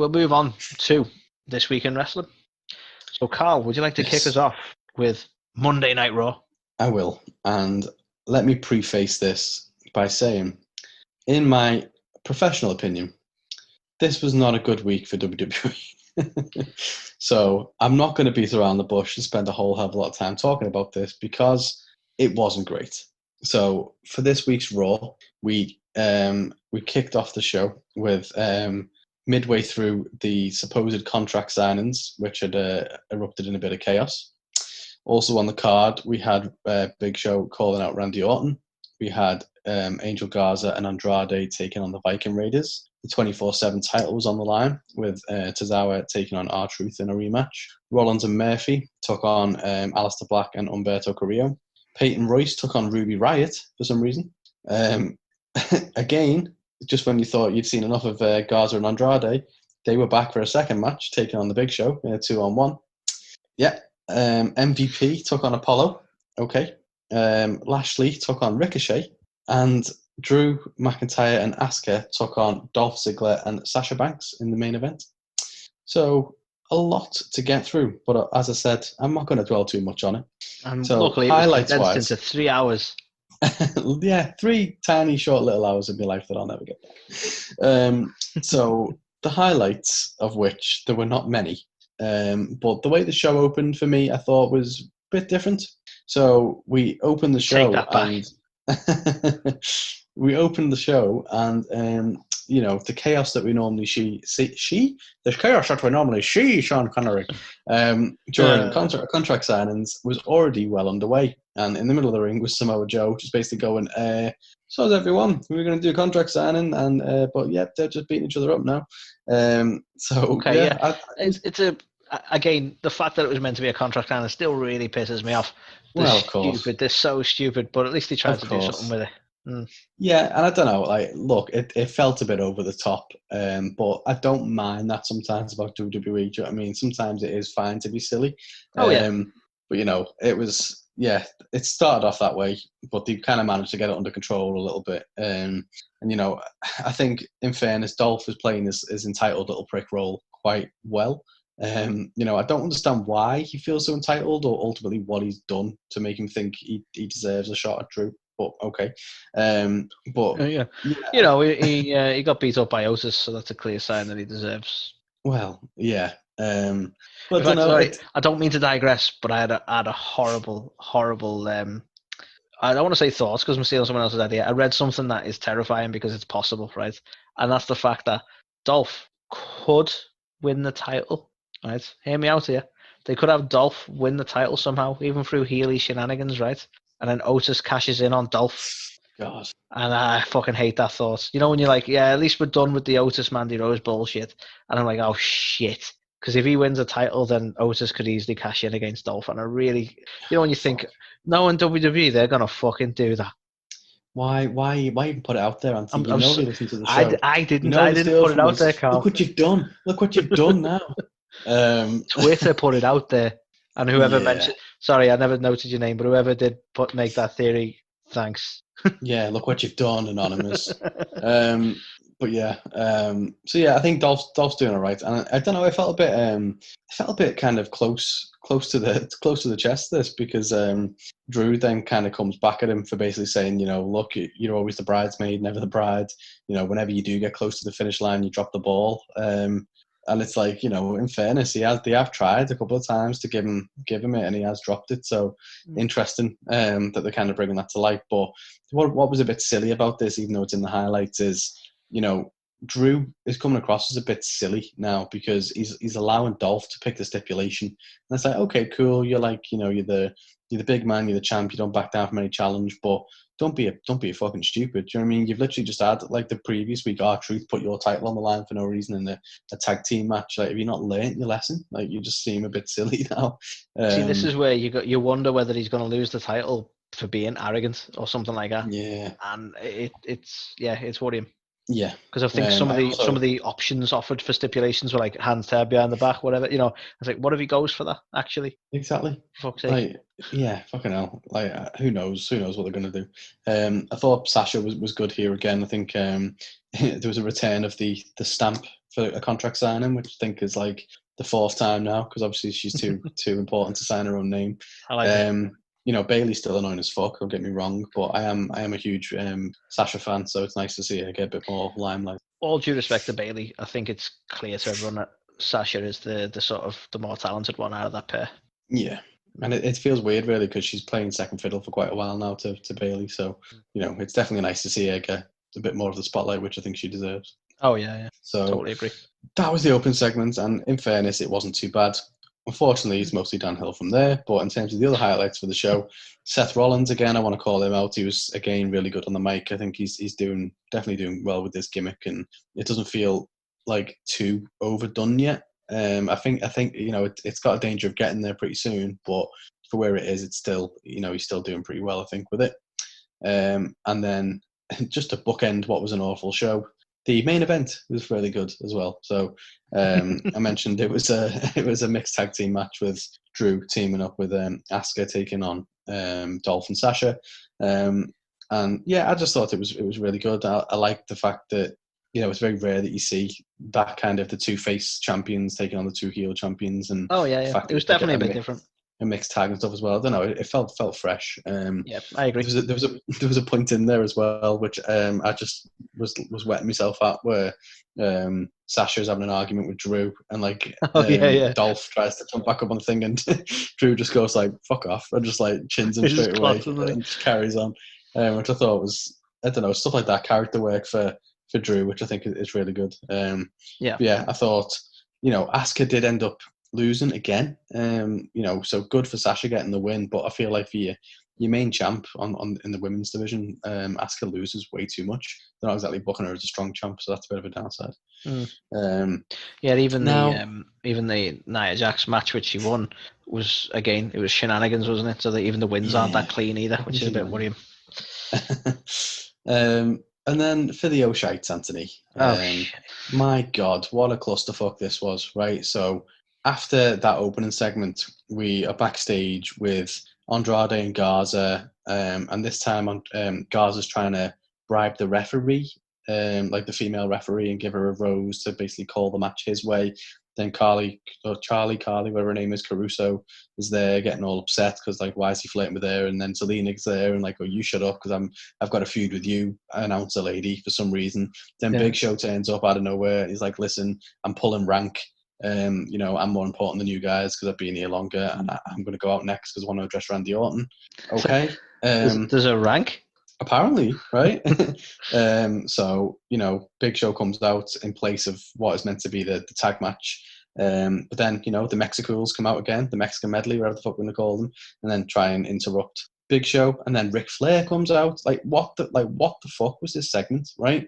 we'll move on to This Week in Wrestling. So, Carl, would you like to kick us off with Monday Night Raw? I will. And let me preface this by saying, in my professional opinion, this was not a good week for WWE. So I'm not going to beat around the bush and spend a whole hell of a lot of time talking about this because it wasn't great. So for this week's Raw, we kicked off the show with midway through the supposed contract signings, which had erupted in a bit of chaos. Also on the card, we had Big Show calling out Randy Orton. We had Angel Garza and Andrade taking on the Viking Raiders. The 24/7 title was on the line with Tozawa taking on R-Truth in a rematch. Rollins and Murphy took on Aleister Black and Humberto Carrillo. Peyton Royce took on Ruby Riott for some reason. Again, just when you thought you'd seen enough of Garza and Andrade, they were back for a second match, taking on the Big Show, 2-on-1. Yeah. MVP took on Apollo. Okay. Lashley took on Ricochet. And Drew McIntyre and Asuka took on Dolph Ziggler and Sasha Banks in the main event. So a lot to get through, but as I said, I'm not going to dwell too much on it. And so luckily, it was condensed into 3 hours. Yeah, 3 tiny, short little hours of my life that I'll never get back. So the highlights of which there were not many, but the way the show opened for me, I thought was a bit different. So we opened the show and the chaos that we normally see the chaos that we normally see Sean Connery during contract signings was already well underway, and in the middle of the ring was Samoa Joe just basically going, so is everyone, we're going to do a contract signing, and but yeah, they're just beating each other up now. Again, the fact that it was meant to be a contract signing still really pisses me off. Of course. They're so stupid, but at least they tried to do something with it. Yeah, and I don't know, look, it felt a bit over the top, but I don't mind that sometimes about WWE. Do you know what I mean? Sometimes it is fine to be silly. But it was, it started off that way, but they kind of managed to get it under control a little bit. And I think, in fairness, Dolph is playing his entitled little prick role quite well. I don't understand why he feels so entitled, or ultimately what he's done to make him think he deserves a shot at Drew. But okay, he got beat up by Otis, so that's a clear sign that he deserves. Well, yeah. But I don't mean to digress, but I had a horrible. I don't want to say thoughts because I'm stealing someone else's idea. I read something that is terrifying because it's possible, right? And that's the fact that Dolph could win the title. Right, hear me out here. They could have Dolph win the title somehow, even through Healy shenanigans, right? And then Otis cashes in on Dolph. God. And I fucking hate that thought. You know when you're like, yeah, at least we're done with the Otis Mandy Rose bullshit. And I'm like, oh shit. Because if he wins a title, then Otis could easily cash in against Dolph. And I really, when you think, no, in WWE, they're going to fucking do that. Why even put it out there, Anthony? Nobody listens to the show. I didn't put it out there, Carl. Look what you've done. Look what you've done now. Twitter put it out there, and whoever mentioned, sorry, I never noted your name, but whoever did make that theory, thanks. Yeah, look what you've done, Anonymous. But yeah, I think Dolph's doing all right, and I don't know, I felt a bit kind of close to the chest this, because Drew then kind of comes back at him for basically saying, look, you're always the bridesmaid, never the bride. Whenever you do get close to the finish line, you drop the ball. And it's like, in fairness, they have tried a couple of times to give him it, and he has dropped it. So interesting that they're kind of bringing that to light. But what was a bit silly about this, even though it's in the highlights, is, Drew is coming across as a bit silly now because he's allowing Dolph to pick the stipulation. And it's like, okay, cool. You're like, you're the big man, you're the champ. You don't back down from any challenge, but don't be a fucking stupid. Do you know what I mean? You've literally just had, like, the previous week, R-Truth put your title on the line for no reason in a tag team match. Like, have you not learnt your lesson? Like, you just seem a bit silly now. See, this is where you wonder whether he's going to lose the title for being arrogant or something like that. Yeah. And it's worrying. Yeah, because I think some of the options offered for stipulations were like hands tied behind the back, whatever. I was like, what if he goes for that? Actually, exactly. for fuck's sake. Like, yeah, fucking hell. Like, who knows? Who knows what they're gonna do? I thought Sasha was good here again. I think there was a return of the stamp for a contract signing, which I think is like the fourth time now, because obviously she's too important to sign her own name. I like it. Bailey's still annoying as fuck. Don't get me wrong, but I am a huge Sasha fan, so it's nice to see her get a bit more limelight. All due respect to Bailey, I think it's clear to everyone that Sasha is the sort of the more talented one out of that pair. Yeah, and it feels weird really because she's playing second fiddle for quite a while now to Bailey. So it's definitely nice to see her get a bit more of the spotlight, which I think she deserves. Oh yeah. So totally agree. That was the open segment, and in fairness, it wasn't too bad. Unfortunately, it's mostly downhill from there. But in terms of the other highlights for the show, Seth Rollins again, I want to call him out. He was again really good on the mic. I think he's definitely doing well with this gimmick, and it doesn't feel like too overdone yet. I think it's got a danger of getting there pretty soon, but for where it is, it's still he's still doing pretty well, I think, with it. And then just to bookend what was an awful show, the main event was really good as well. So I mentioned it was a mixed tag team match with Drew teaming up with Asuka taking on Dolph and Sasha, and yeah, I just thought it was really good. I liked the fact that it's very rare that you see that kind of the two face champions taking on the two heel champions, and it was definitely a bit different. A mixed tag and stuff as well. I don't know. It felt fresh. Yeah, I agree. There was a point in there as well, which I just was wetting myself at, where Sasha's having an argument with Drew, and Dolph tries to jump back up on the thing, and Drew just goes like "fuck off" and just like chins him straight away and just carries on, which I thought was, I don't know, stuff like that, character work for Drew, which I think is really good. I thought Asuka did end up losing again, so good for Sasha getting the win, but I feel like for your main champ on in the women's division, Asuka loses way too much. They're not exactly booking her as a strong champ, so that's a bit of a downside. Even the Nia Jax match which she won was, again, it was shenanigans, wasn't it? So that even the wins aren't that clean either, which is a bit worrying. And then for the O'Shites, Anthony, my God, what a clusterfuck this was, right? So after that opening segment, we are backstage with Andrade and Garza, and this time Garza's trying to bribe the referee, like the female referee, and give her a rose to basically call the match his way. Then Charlie, whatever her name is, Caruso, is there getting all upset because, like, why is he flirting with her? And then Selina's there and like, oh, you shut up because I've got a feud with you, announcer lady, for some reason. Then Big Show turns up out of nowhere. He's like, listen, I'm pulling rank. I'm more important than you guys because I've been here longer, and I'm going to go out next because I want to address Randy Orton. Okay. There's a rank? Apparently, right? So, Big Show comes out in place of what is meant to be the tag match. But then, the Mexicools come out again, the Mexican medley, whatever the fuck we're going to call them, and then try and interrupt Big Show. And then Ric Flair comes out. What the fuck was this segment, right?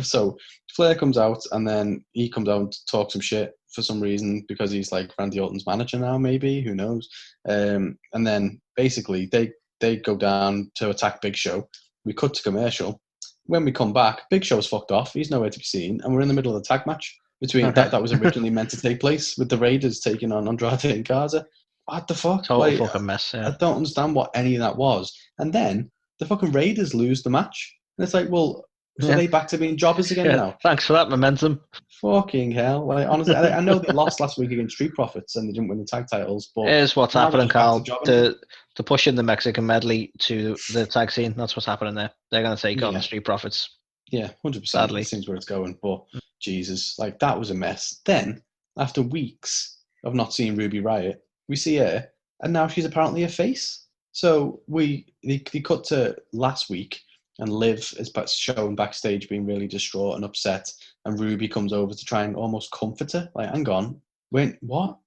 So Flair comes out, and then he comes out and talks some shit for some reason because he's like Randy Orton's manager now, maybe, who knows? And then basically they go down to attack Big Show. We cut to commercial. When we come back, Big Show's fucked off. He's nowhere to be seen, and we're in the middle of the tag match between that was originally meant to take place with the Raiders taking on Andrade and Garza. What the fuck? Total fucking mess. Yeah. I don't understand what any of that was. And then the fucking Raiders lose the match, and it's like, well, so are they back to being jobbers again now? Thanks for that momentum. Fucking hell! Like, honestly, I know they lost last week against Street Profits and they didn't win the tag titles. But here's what's happening, Carl. To push in the Mexican medley to the tag scene, that's what's happening there. They're going to take on the Street Profits. Yeah, 100%. Sadly, seems where it's going. But Jesus, like, that was a mess. Then, after weeks of not seeing Ruby Riott, we see her, and now she's apparently a face. So they cut to last week. And Liv is shown backstage being really distraught and upset. And Ruby comes over to try and almost comfort her. Like, hang on. Wait, what?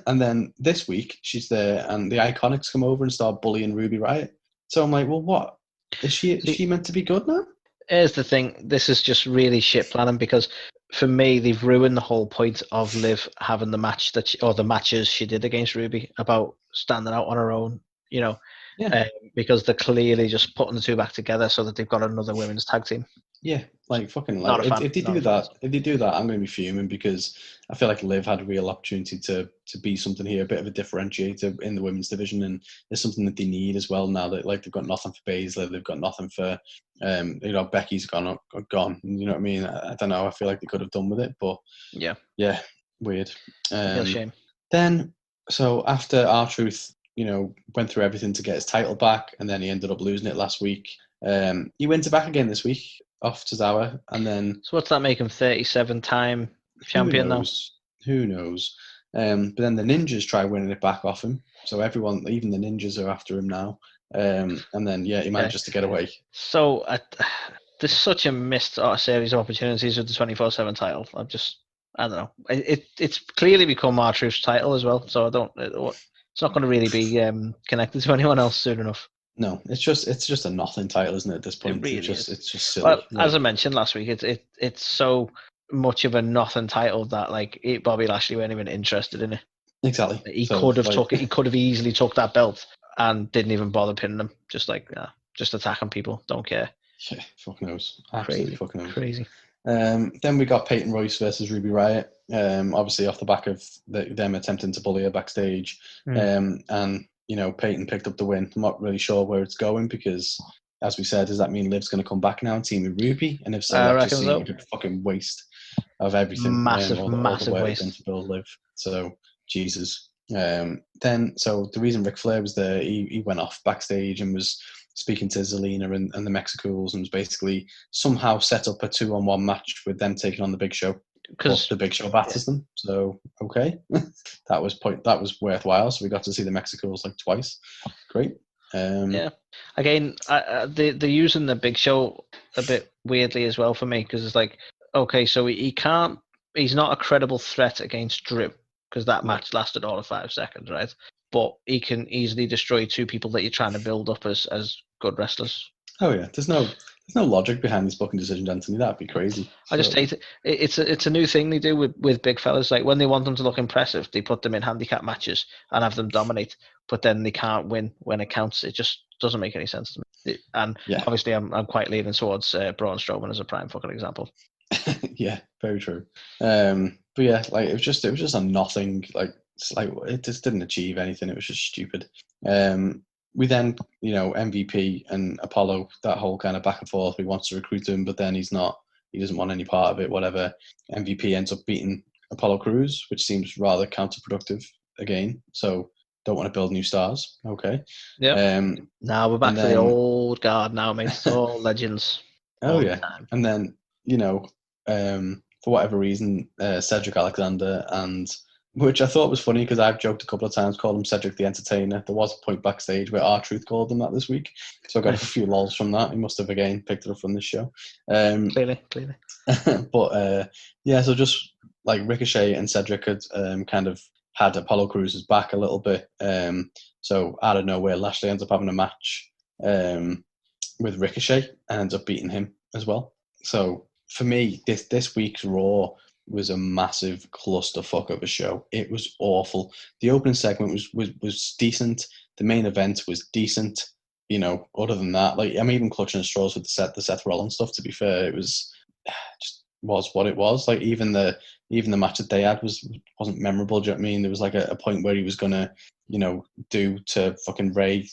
And then this week, she's there and the Iconics come over and start bullying Ruby Riott. So I'm like, well, what? Is she meant to be good now? Here's the thing. This is just really shit planning because for me, they've ruined the whole point of Liv having the match or the matches she did against Ruby about standing out on her own, because they're clearly just putting the two back together so that they've got another women's tag team. Yeah, like fucking Not like a fan. if they Not a do fan. that, if they do that, I'm going to be fuming because I feel like Liv had a real opportunity to be something here, a bit of a differentiator in the women's division, and it's something that they need as well now that like they've got nothing for Baszler, they've got nothing for Becky's gone. You know what I mean? I don't know. I feel like they could have done with it, but Yeah, yeah, weird. real shame. Then so after R-Truth, went through everything to get his title back, and then he ended up losing it last week. He wins it back again this week off Tozawa, and then So what's that make him 37-time who champion now? knows? Who knows? But then the Ninjas try winning it back off him, so everyone, even the Ninjas, are after him now. And then he manages to get away. So there's such a missed series of opportunities with the 24/7 title. I don't know. It's clearly become R-Truth's title as well, so it's not going to really be connected to anyone else soon enough. No, it's just a nothing title, isn't it? At this point, It really it's is. just silly. Well, as I mentioned last week, it's so much of a nothing title that like Bobby Lashley weren't even interested in it. Exactly. He could have took it. He could have easily took that belt and didn't even bother pinning them. Just just attacking people. Don't care. Yeah, fuck knows. Absolutely fuck knows. Crazy. Then we got Peyton Royce versus Ruby Riott. Obviously off the back of them attempting to bully her backstage. And Peyton picked up the win. I'm not really sure where it's going because, as we said, does that mean Liv's going to come back now and team with Ruby? And if so, that just seems like a fucking waste of everything. Massive waste to build Liv. So Jesus. So the reason Ric Flair was there, he went off backstage and was speaking to Zelina and the Mexicools and was basically somehow set up a 2-on-1 match with them taking on the Big Show. Because the Big Show batters them. So okay, that was worthwhile. So we got to see the Mexicools like twice. Great. Again, they're using the Big Show a bit weirdly as well for me because it's like, okay, so he's not a credible threat against Drew because that match lasted all of 5 seconds, right? But he can easily destroy 2 people that you're trying to build up as good wrestlers. Oh yeah, there's no logic behind this booking decision, Anthony. That'd be crazy. I just hate it. It's a new thing they do with big fellas. Like when they want them to look impressive, they put them in handicap matches and have them dominate. But then they can't win when it counts. It just doesn't make any sense to me. And obviously, I'm quite leaning towards Braun Strowman as a prime fucking example. Yeah, very true. But yeah, like it was just a nothing. Like it just didn't achieve anything. It was just stupid. We then, MVP and Apollo, that whole kind of back and forth. We want to recruit him, but then he doesn't want any part of it, whatever. MVP ends up beating Apollo Crews, which seems rather counterproductive again. So don't want to build new stars. Okay. Yeah. Now we're back to the old guard now, mate. It's all legends. Oh, yeah. And then, for whatever reason, Cedric Alexander which I thought was funny because I've joked a couple of times, called him Cedric the Entertainer. There was a point backstage where R-Truth called him that this week. So I got a few lols from that. He must have, again, picked it up from this show. Clearly. But, so just like Ricochet and Cedric had kind of had Apollo Crews' back a little bit. So out of nowhere, Lashley ends up having a match with Ricochet and ends up beating him as well. So for me, this week's Raw was a massive clusterfuck of a show. It was awful. The opening segment was decent. The main event was decent. Other than that, like I'm even clutching at straws with the Seth Rollins stuff. To be fair, it was just was what it was. Like even the match that they had wasn't memorable. Do you know what I mean? There was like a point where he was gonna, do to fucking Ray.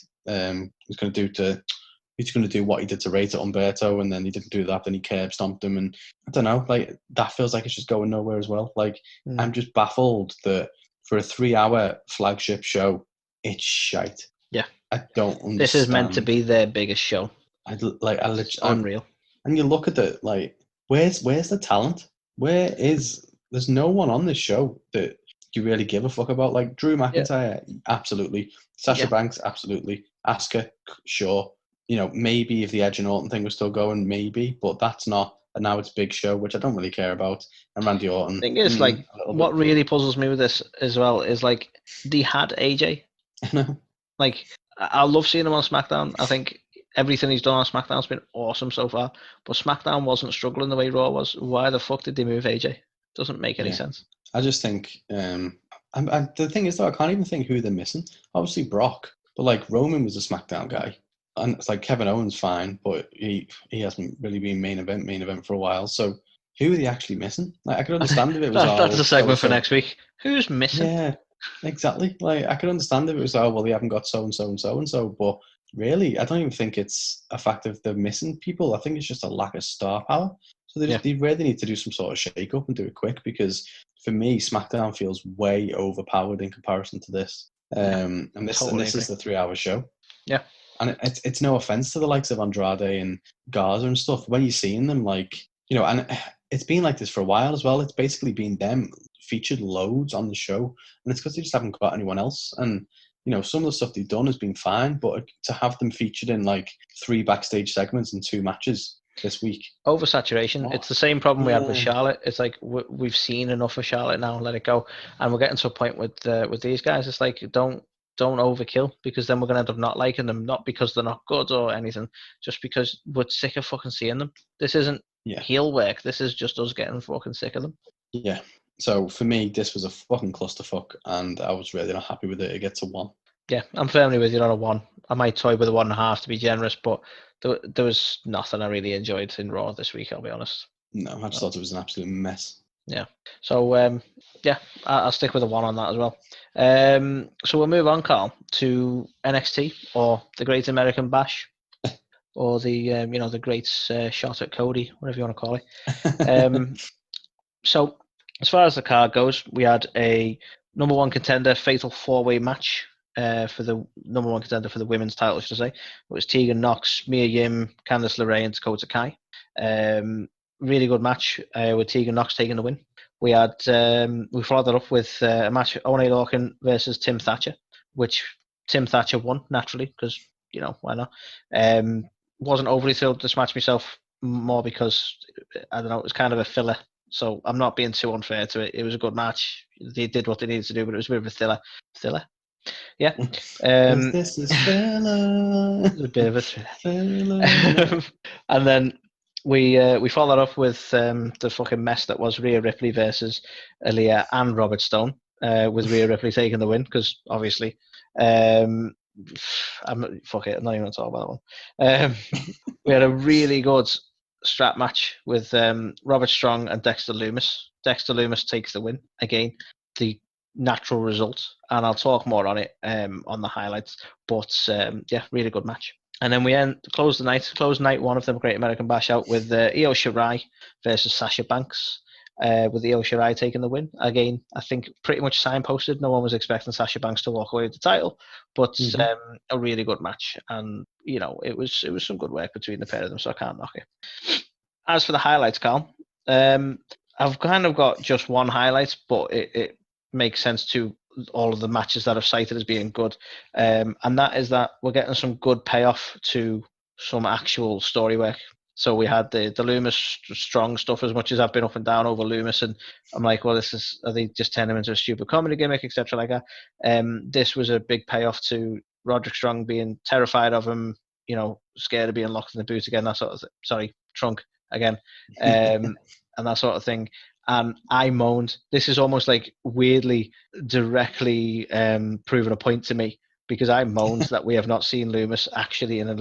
He's going to do what he did to Ray to Umberto, and then he didn't do that. Then he curb stomped him, and I don't know. Like that feels like it's just going nowhere as well. Like I'm just baffled that for a 3-hour flagship show, it's shite. Yeah, I don't understand. This is meant to be their biggest show. Unreal. And you look at it, like where's the talent? There's no one on this show that you really give a fuck about. Like Drew McIntyre, absolutely. Sasha Banks, absolutely. Asuka, sure. Maybe if the Edge and Orton thing was still going, maybe, but that's not. And now it's Big Show, which I don't really care about. And Randy Orton. The thing is, like, what really puzzles me with this as well is, like, they had AJ. I know. Like, I love seeing him on SmackDown. I think everything he's done on SmackDown's been awesome so far. But SmackDown wasn't struggling the way Raw was. Why the fuck did they move AJ? Doesn't make any sense. I just think, the thing is, though, I can't even think who they're missing. Obviously, Brock. But, like, Roman was a SmackDown guy. and it's like Kevin Owens fine, but he hasn't really been main event for a while. So who are they actually missing? Like I could understand if it was that's a segment for so-and-so. next week. Who's missing? Yeah, exactly. Like I could understand if it was well they haven't got so and so and so and so, but really I don't even think it's a fact of they're missing people. I think it's just a lack of star power. So they really need to do some sort of shake up and do it quick, because for me SmackDown feels way overpowered in comparison to this. And this is the 3-hour show. Yeah. And it's no offense to the likes of Andrade and Garza and stuff. When you're seeing them, like, you know, and it's been like this for a while as well. It's basically been them featured loads on the show, and it's because they just haven't got anyone else. And you know, some of the stuff they've done has been fine, but to have them featured in like 3 backstage segments and 2 matches this week, oversaturation. It's the same problem we had with Charlotte. It's like we've seen enough of Charlotte now. Let it go, and we're getting to a point with these guys. It's like don't overkill, because then we're gonna end up not liking them, not because they're not good or anything, just because we're sick of fucking seeing them. This isn't heel work. This is just us getting fucking sick of them. Yeah. So for me, this was a fucking clusterfuck, and I was really not happy with it. It gets a 1. Yeah, I'm firmly with you on a 1. I might toy with a 1.5 to be generous, but there was nothing I really enjoyed in Raw this week, I'll be honest. No, I just thought it was an absolute mess. Yeah. So, I'll stick with a 1 on that as well. So we'll move on, Carl, to NXT, or the Great American Bash, or the the Great Shot at Cody, whatever you want to call it. So as far as the card goes, we had a number 1 contender fatal 4-way match for the number 1 contender for the women's title, should I say. It was Tegan Nox, Mia Yim, Candice LeRae, and Dakota Kai. Really good match with Tegan Nox taking the win. We had we followed that up with a match Oney Lorcan versus Tim Thatcher, which Tim Thatcher won naturally, because why not. Wasn't overly thrilled with this match myself, more because I don't know, it was kind of a filler. So I'm not being too unfair to it. It was a good match. They did what they needed to do, but it was a bit of a filler. Yeah. This is filler. A bit of a thriller. And then we followed up with the fucking mess that was Rhea Ripley versus Aaliyah and Robert Stone, with Rhea Ripley taking the win, because obviously fuck it, I'm not even going to talk about that one. We had a really good strap match with Robert Strong and Dexter Lumis. Dexter Lumis takes the win. Again, the natural result, and I'll talk more on it on the highlights. But really good match. And then we close night 1 of the Great American Bash out with Io Shirai versus Sasha Banks, with Io Shirai taking the win. Again, I think pretty much signposted. No one was expecting Sasha Banks to walk away with the title, but a really good match, and it was some good work between the pair of them, so I can't knock it. As for the highlights, Carl, I've kind of got just 1 highlight, but it makes sense to all of the matches that I've cited as being good, and that is that we're getting some good payoff to some actual story work. So we had the Lumis Strong stuff, as much as I've been up and down over Lumis, and I'm like, well, are they just turning him into a stupid comedy gimmick, etc. like that? This was a big payoff to Roderick Strong being terrified of him, scared of being locked in the boot again, that sort of trunk again, and that sort of thing. And I moaned. This is almost like weirdly directly proving a point to me, because I moaned that we have not seen Lumis actually in a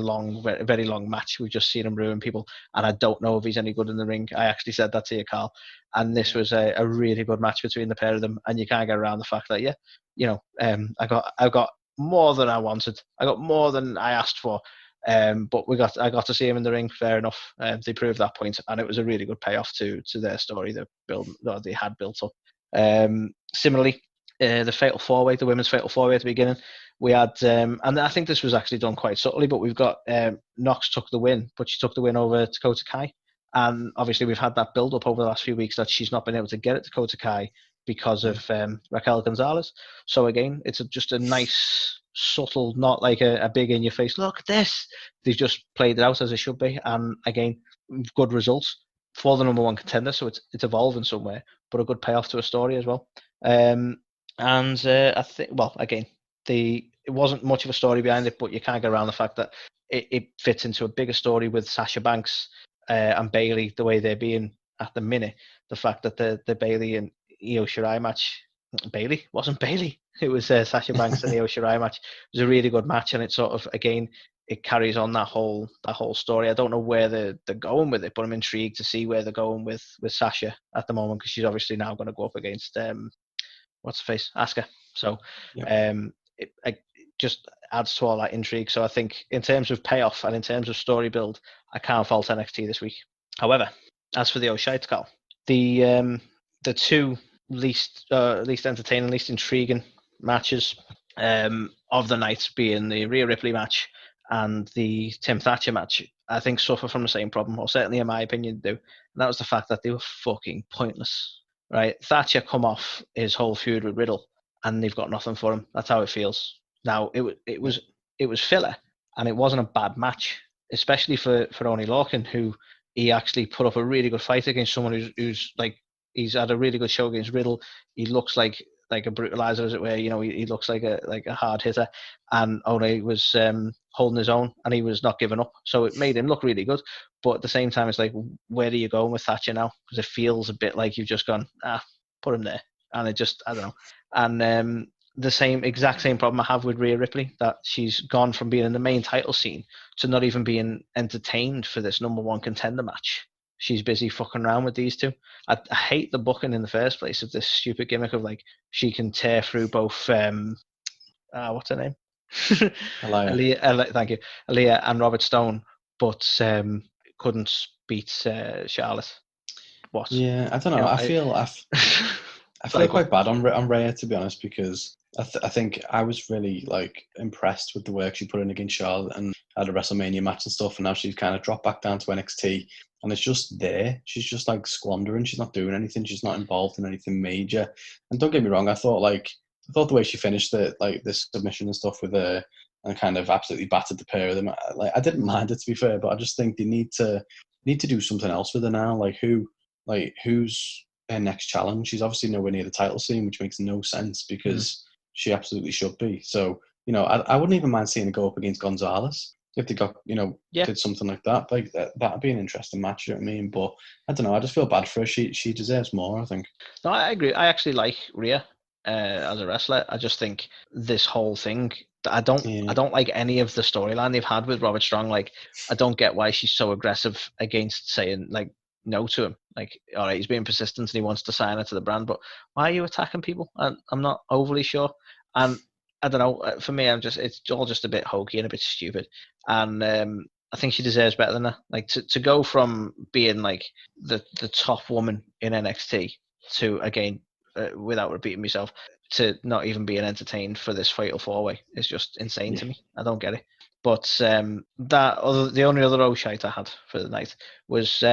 very long match. We've just seen him ruin people, and I don't know if he's any good in the ring. I actually said that to you, Carl. And this was a really good match between the pair of them, and you can't get around the fact that I got more than I wanted. I got more than I asked for. But I got to see him in the ring. Fair enough. They proved that point, and it was a really good payoff to their story they had built up. Similarly, the Fatal 4-Way, the women's Fatal 4-Way at the beginning, we had, and I think this was actually done quite subtly, but we've got Nox took the win, but she took the win over Dakota Kai, and obviously we've had that build up over the last few weeks that she's not been able to get at Dakota Kai because of Raquel Gonzalez. So again, it's just a nice, subtle, not like a big in your face, look at this. They've just played it out as it should be, and again, good results for the number 1 contender. So it's evolving somewhere, but a good payoff to a story as well. I think, well, again, it wasn't much of a story behind it, but you can't get around the fact that it fits into a bigger story with Sasha Banks and Bayley, the way they're being at the minute. The fact that the Bayley and Io Shirai match, Bayley wasn't Bayley. It was Sasha Banks and Io Shirai match. It was a really good match, and it sort of, again, it carries on that whole story. I don't know where they're going with it, but I'm intrigued to see where they're going with Sasha at the moment, because she's obviously now going to go up against what's her face, Asuka. So it just adds to all that intrigue. So I think in terms of payoff and in terms of story build, I can't fault NXT this week. However, as for the O'Shite, Carl, the two least entertaining, least intriguing matches of the night, being the Rhea Ripley match and the Tim Thatcher match, I think suffer from the same problem, or certainly in my opinion do. And that was the fact that they were fucking pointless. Right? Thatcher come off his whole feud with Riddle, and they've got nothing for him. That's how it feels. Now it was filler, and it wasn't a bad match, especially for Oney Lorcan, who he actually put up a really good fight against someone who's like, he's had a really good show against Riddle. He looks like a brutalizer, as it were. You know, he looks like a hard hitter, and Oney was holding his own, and he was not giving up. So it made him look really good. But at the same time, it's like, where are you going with Thatcher now? Because it feels a bit like you've just gone, put him there, and it just, I don't know. And the exact same problem I have with Rhea Ripley, that she's gone from being in the main title scene to not even being entertained for this number one contender match. She's busy fucking around with these two. I hate the booking in the first place of this stupid gimmick of like, she can tear through both what's her name? Aaliyah. Thank you. Aaliyah and Robert Stone, but couldn't beat Charlotte. What? Yeah, I don't know. I feel quite bad on Rhea, to be honest, because I think I was really like impressed with the work she put in against Charlotte and had a WrestleMania match and stuff, and now she's kind of dropped back down to NXT, and it's just there. She's just like squandering. She's not doing anything. She's not involved in anything major. And don't get me wrong, I thought the way she finished this submission and stuff with her and kind of absolutely battered the pair of them. Like, I didn't mind it, to be fair, but I just think they need to do something else with her now. Who's her next challenge? She's obviously nowhere near the title scene, which makes no sense because she absolutely should be. So, you know, I wouldn't even mind seeing her go up against Gonzalez if they got, you know, did something like that. Like that'd be an interesting match, you know what I mean? But I don't know, I just feel bad for her. She deserves more, I think. No, I agree. I actually like Rhea as a wrestler. I just think this whole thing, I don't like any of the storyline they've had with Robert Strong. Like, I don't get why she's so aggressive against saying like no to him. Like, all right, he's being persistent and he wants to sign her to the brand, but why are you attacking people? I'm not overly sure. And I don't know. For me, it's all just a bit hokey and a bit stupid. And I think she deserves better than that. Like, to go from being like the top woman in NXT to, again, without repeating myself, to not even being entertained for this fatal four-way is just insane to me. I don't get it. But the only other O'Shite I had for the night was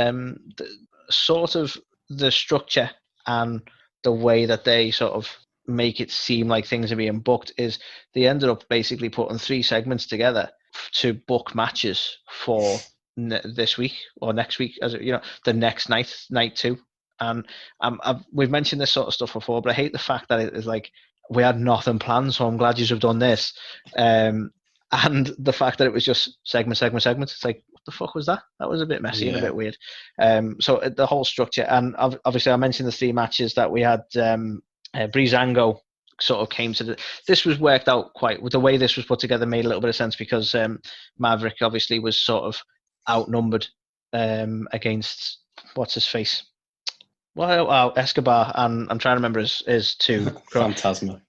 sort of the structure and the way that they sort of make it seem like things are being booked. Is they ended up basically putting 3 segments together to book matches for this week or next week, as you know, the next night 2. And we've mentioned this sort of stuff before, but I hate the fact that it is like, we had nothing planned, so I'm glad you've done this. And the fact that it was just segment. It's like, what the fuck was that? That was a bit messy and a bit weird. So the whole structure, and obviously I mentioned the 3 matches that we had. Breezango sort of came to this was worked out quite, the way this was put together made a little bit of sense, because Maverick obviously was sort of outnumbered against what's his face. Well, Escobar, and I'm trying to remember his 2. Phantasma.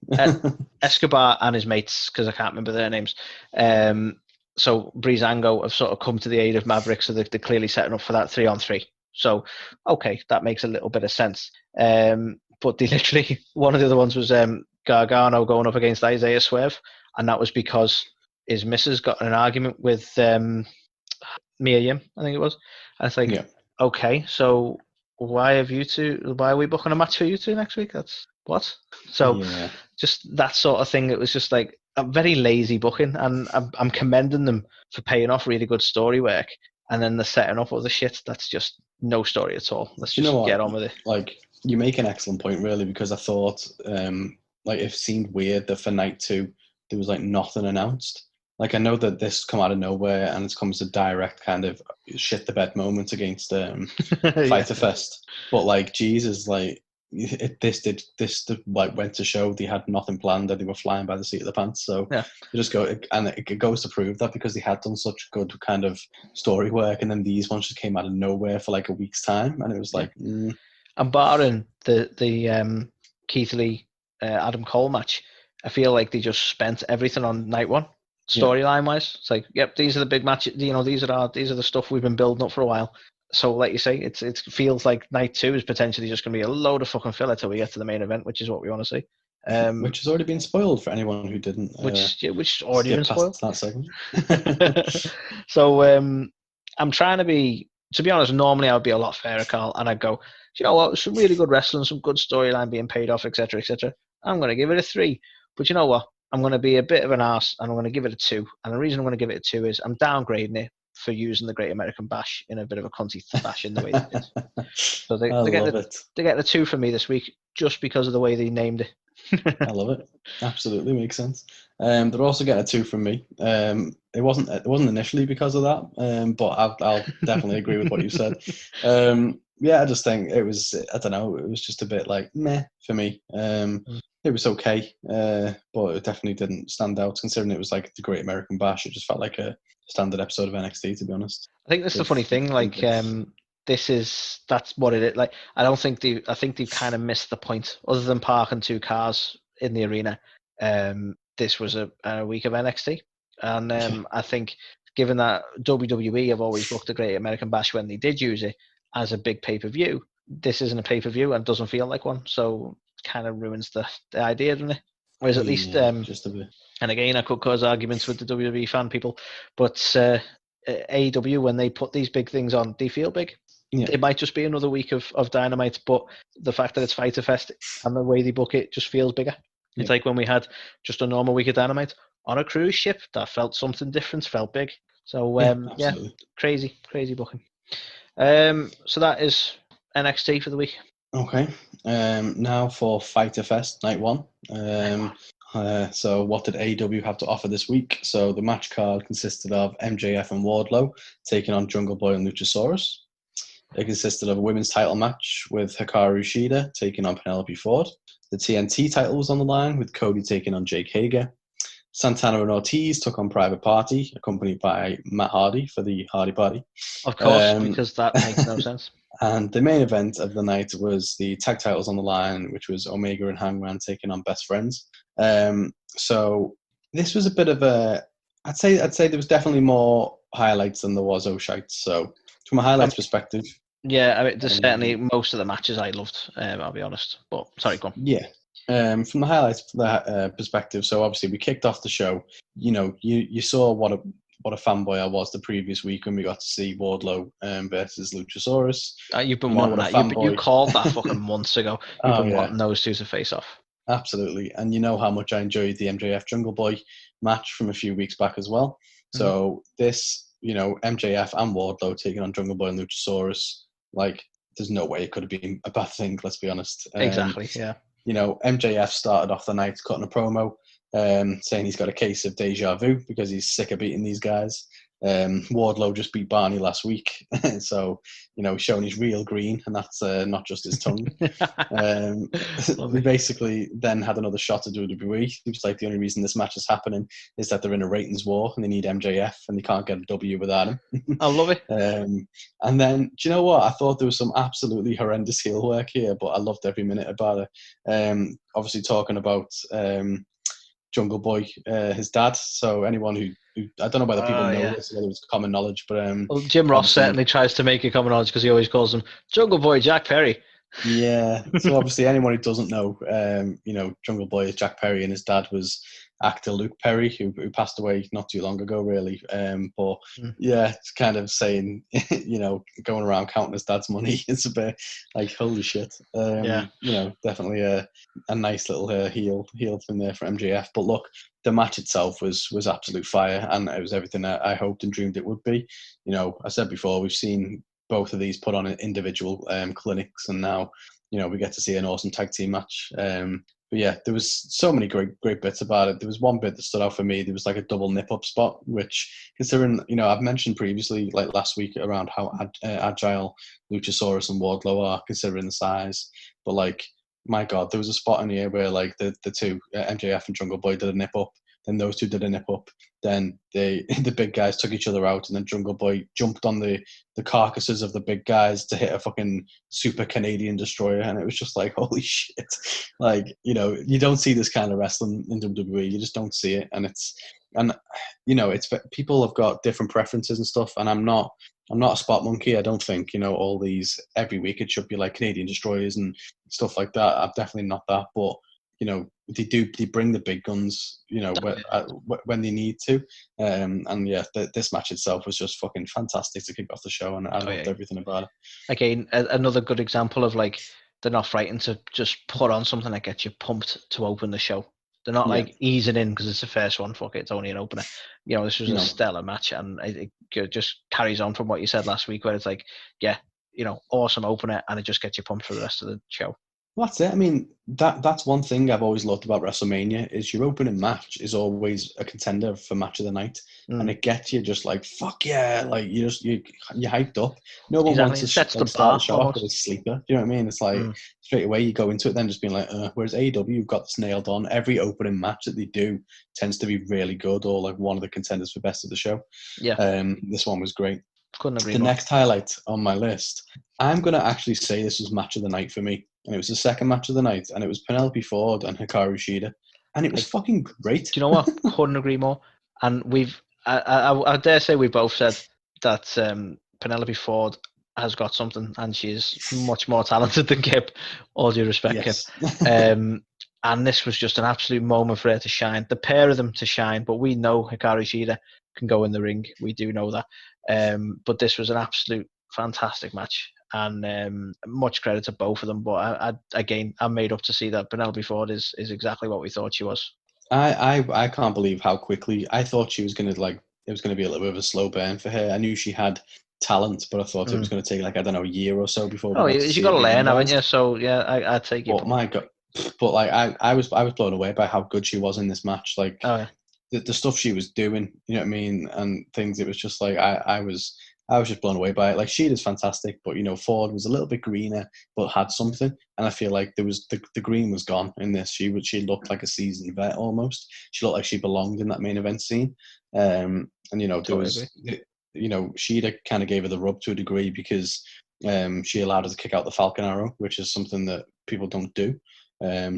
Escobar and his mates, because I can't remember their names. So Breezango have sort of come to the aid of Maverick, so they're clearly setting up for that 3-on-3. So, okay, that makes a little bit of sense. But they literally, one of the other ones was Gargano going up against Isaiah Swerve, and that was because his missus got in an argument with Mia Yim, I think it was. And it's like, okay, so why are we booking a match for you 2 next week? That's what? So just that sort of thing. It was just like a very lazy booking, and I'm commending them for paying off really good story work, and then the setting up of the shit that's just no story at all. Let's just get on with it. Like, you make an excellent point, really, because I thought like it seemed weird that for night 2 there was like nothing announced. Like, I know that this come out of nowhere and it's come as a direct kind of shit the bed moment against Fighter Fest, but like, Jesus, like, like went to show they had nothing planned and they were flying by the seat of the pants. So Yeah. they just go, and it goes to prove that because they had done such good kind of story work, and then these ones just came out of nowhere for like a week's time, and it was like. And barring the Keith Lee Adam Cole match, I feel like they just spent everything on night one storyline wise. It's like, yep, these are the big matches. You know, these are the stuff we've been building up for a while. So, like you say, it feels like night two is potentially just going to be a load of fucking filler till we get to the main event, which is what we want to see. Which has already been spoiled for anyone who didn't. Which already been spoiled. That segment. So I'm trying to be. To be honest, normally I would be a lot fairer, Carl, and I'd go, you know what, some really good wrestling, some good storyline being paid off, etc., etc. I'm going to give it a 3. But you know what? I'm going to be a bit of an arse, and I'm going to give it a 2. And the reason I'm going to give it a 2 is I'm downgrading it for using the Great American Bash in a bit of a cunty fashion the way they did. So they're getting a 2 from me this week just because of the way they named it. I love it. Absolutely makes sense. They're also getting a 2 from me. It wasn't initially because of that, but I'll definitely agree with what you said. I just think it was, I don't know, it was just a bit like meh for me. It was okay, but it definitely didn't stand out considering it was like the Great American Bash. It just felt like a standard episode of NXT, to be honest. I think that's the funny thing. Like, that's what it is. Like, I think they've kind of missed the point. Other than parking 2 cars in the arena, this was a week of NXT, and I think given that WWE have always booked the Great American Bash when they did use it as a big pay-per-view, this isn't a pay-per-view and doesn't feel like one, so it kind of ruins the idea, doesn't it? Whereas at least, just a bit. And again, I could cause arguments with the WWE fan people, but AEW, when they put these big things on, they feel big. Yeah. It might just be another week of Dynamite, but the fact that it's Fyter Fest and the way they book it just feels bigger. It's like when we had just a normal week of Dynamite on a cruise ship, that felt something different, felt big. So, crazy booking. So that is NXT for the week. Okay. Now for Fyter Fest, night 1. So what did AEW have to offer this week? So the match card consisted of MJF and Wardlow taking on Jungle Boy and Luchasaurus. It consisted of a women's title match with Hikaru Shida taking on Penelope Ford. The TNT title was on the line with Cody taking on Jake Hager. Santana and Ortiz took on Private Party, accompanied by Matt Hardy for the Hardy Party. Of course, because that makes no sense. And the main event of the night was the tag titles on the line, which was Omega and Hangman taking on Best Friends. So this was a bit of a... I'd say there was definitely more highlights than there was O'Shites. So from a highlights perspective... Yeah, I mean, there's certainly most of the matches I loved, I'll be honest. But, sorry, go on. Yeah. From the highlights perspective, so obviously we kicked off the show. You know, you saw what a fanboy I was the previous week when we got to see Wardlow versus Luchasaurus. You've been wanting that. You called that fucking months ago. You've been wanting those two to face off. Absolutely. And you know how much I enjoyed the MJF Jungle Boy match from a few weeks back as well. So this, you know, MJF and Wardlow taking on Jungle Boy and Luchasaurus, like, there's no way it could have been a bad thing, let's be honest. Exactly, yeah. You know, MJF started off the night cutting a promo, saying he's got a case of deja vu because he's sick of beating these guys. Wardlow just beat Barney last week, so, you know, showing he's real green, and that's not just his tongue. We basically then had another shot at WWE. It was like the only reason this match is happening is that they're in a ratings war and they need MJF and they can't get a W without him. I love it. And then, do you know what? I thought there was some absolutely horrendous heel work here, but I loved every minute about it. Obviously talking about Jungle Boy, his dad. So anyone who I don't know whether people know this, whether it's common knowledge, but well, Jim Ross certainly tries to make it common knowledge because he always calls him Jungle Boy Jack Perry. Yeah. So obviously anyone who doesn't know, you know, Jungle Boy is Jack Perry, and his dad was actor Luke Perry, who passed away not too long ago, really. But yeah, it's kind of saying, you know, going around counting his dad's money. It's a bit like, holy shit. You know, definitely a nice little heel thing there for MJF. But look, the match itself was absolute fire, and it was everything that I hoped and dreamed it would be. You know, I said before, we've seen both of these put on individual clinics, and now, you know, we get to see an awesome tag team match. But yeah, there was so many great bits about it. There was one bit that stood out for me. There was like a double nip-up spot, which, considering, you know, I've mentioned previously, like last week, around how agile Luchasaurus and Wardlow are, considering the size. But like, my God, there was a spot in here where like the two MJF and Jungle Boy did a nip up. Then those two did a nip up. Then the big guys took each other out, and then Jungle Boy jumped on the carcasses of the big guys to hit a fucking super Canadian destroyer, and it was just like, holy shit! Like, you know, you don't see this kind of wrestling in WWE. You just don't see it, and you know, it's people have got different preferences and stuff, and I'm not a spot monkey. I don't think, you know, all these every week it should be like Canadian destroyers and stuff like that. I'm definitely not that, but you know, they bring the big guns, you know, when they need to. And yeah, this match itself was just fucking fantastic to kick off the show, and I loved everything about it. Again, another good example of like they're not frightened to just put on something that gets you pumped to open the show. They're not like easing in because it's the first one. Fuck it, it's only an opener. You know, this was a stellar match, and it just carries on from what you said last week, where it's like, yeah, you know, awesome opener, and it just gets you pumped for the rest of the show. Well, that's it. I mean, that's one thing I've always loved about WrestleMania is your opening match is always a contender for match of the night, and it gets you just like, fuck yeah, like you're hyped up. No one wants to start the show off with a sleeper. Do you know what I mean? It's like straight away you go into it then just being like, whereas AEW, you've got this nailed on. Every opening match that they do tends to be really good, or like one of the contenders for best of the show. Yeah. This one was great. Couldn't agree more. The next highlight on my list, I'm going to actually say this was match of the night for me. And it was the second match of the night, and it was Penelope Ford and Hikaru Shida. And it was fucking great. Do you know what? Couldn't agree more. And I dare say we both said that Penelope Ford has got something, and she is much more talented than Kip. All due respect, yes. Kip. And this was just an absolute moment for her to shine. The pair of them to shine, but we know Hikaru Shida can go in the ring. We do know that. But this was an absolute fantastic match. And much credit to both of them. But I'm made up to see that Penelope Ford is exactly what we thought she was. I can't believe how quickly I thought she was going to it was going to be a little bit of a slow burn for her. I knew she had talent, but I thought it was going to take like, I don't know, a year or so before. Oh, you got to learn, haven't you? So yeah, I'd take it. But my God, but like I was blown away by how good she was in this match. Like the stuff she was doing, you know what I mean, and things. It was just like I was just blown away by it. Like, Sheeta's fantastic, but, you know, Ford was a little bit greener, but had something. And I feel like there was the green was gone in this. She looked like a seasoned vet almost. She looked like she belonged in that main event scene. And, you know, there was, you know, Sheeta kind of gave her the rub to a degree because she allowed her to kick out the Falcon Arrow, which is something that people don't do.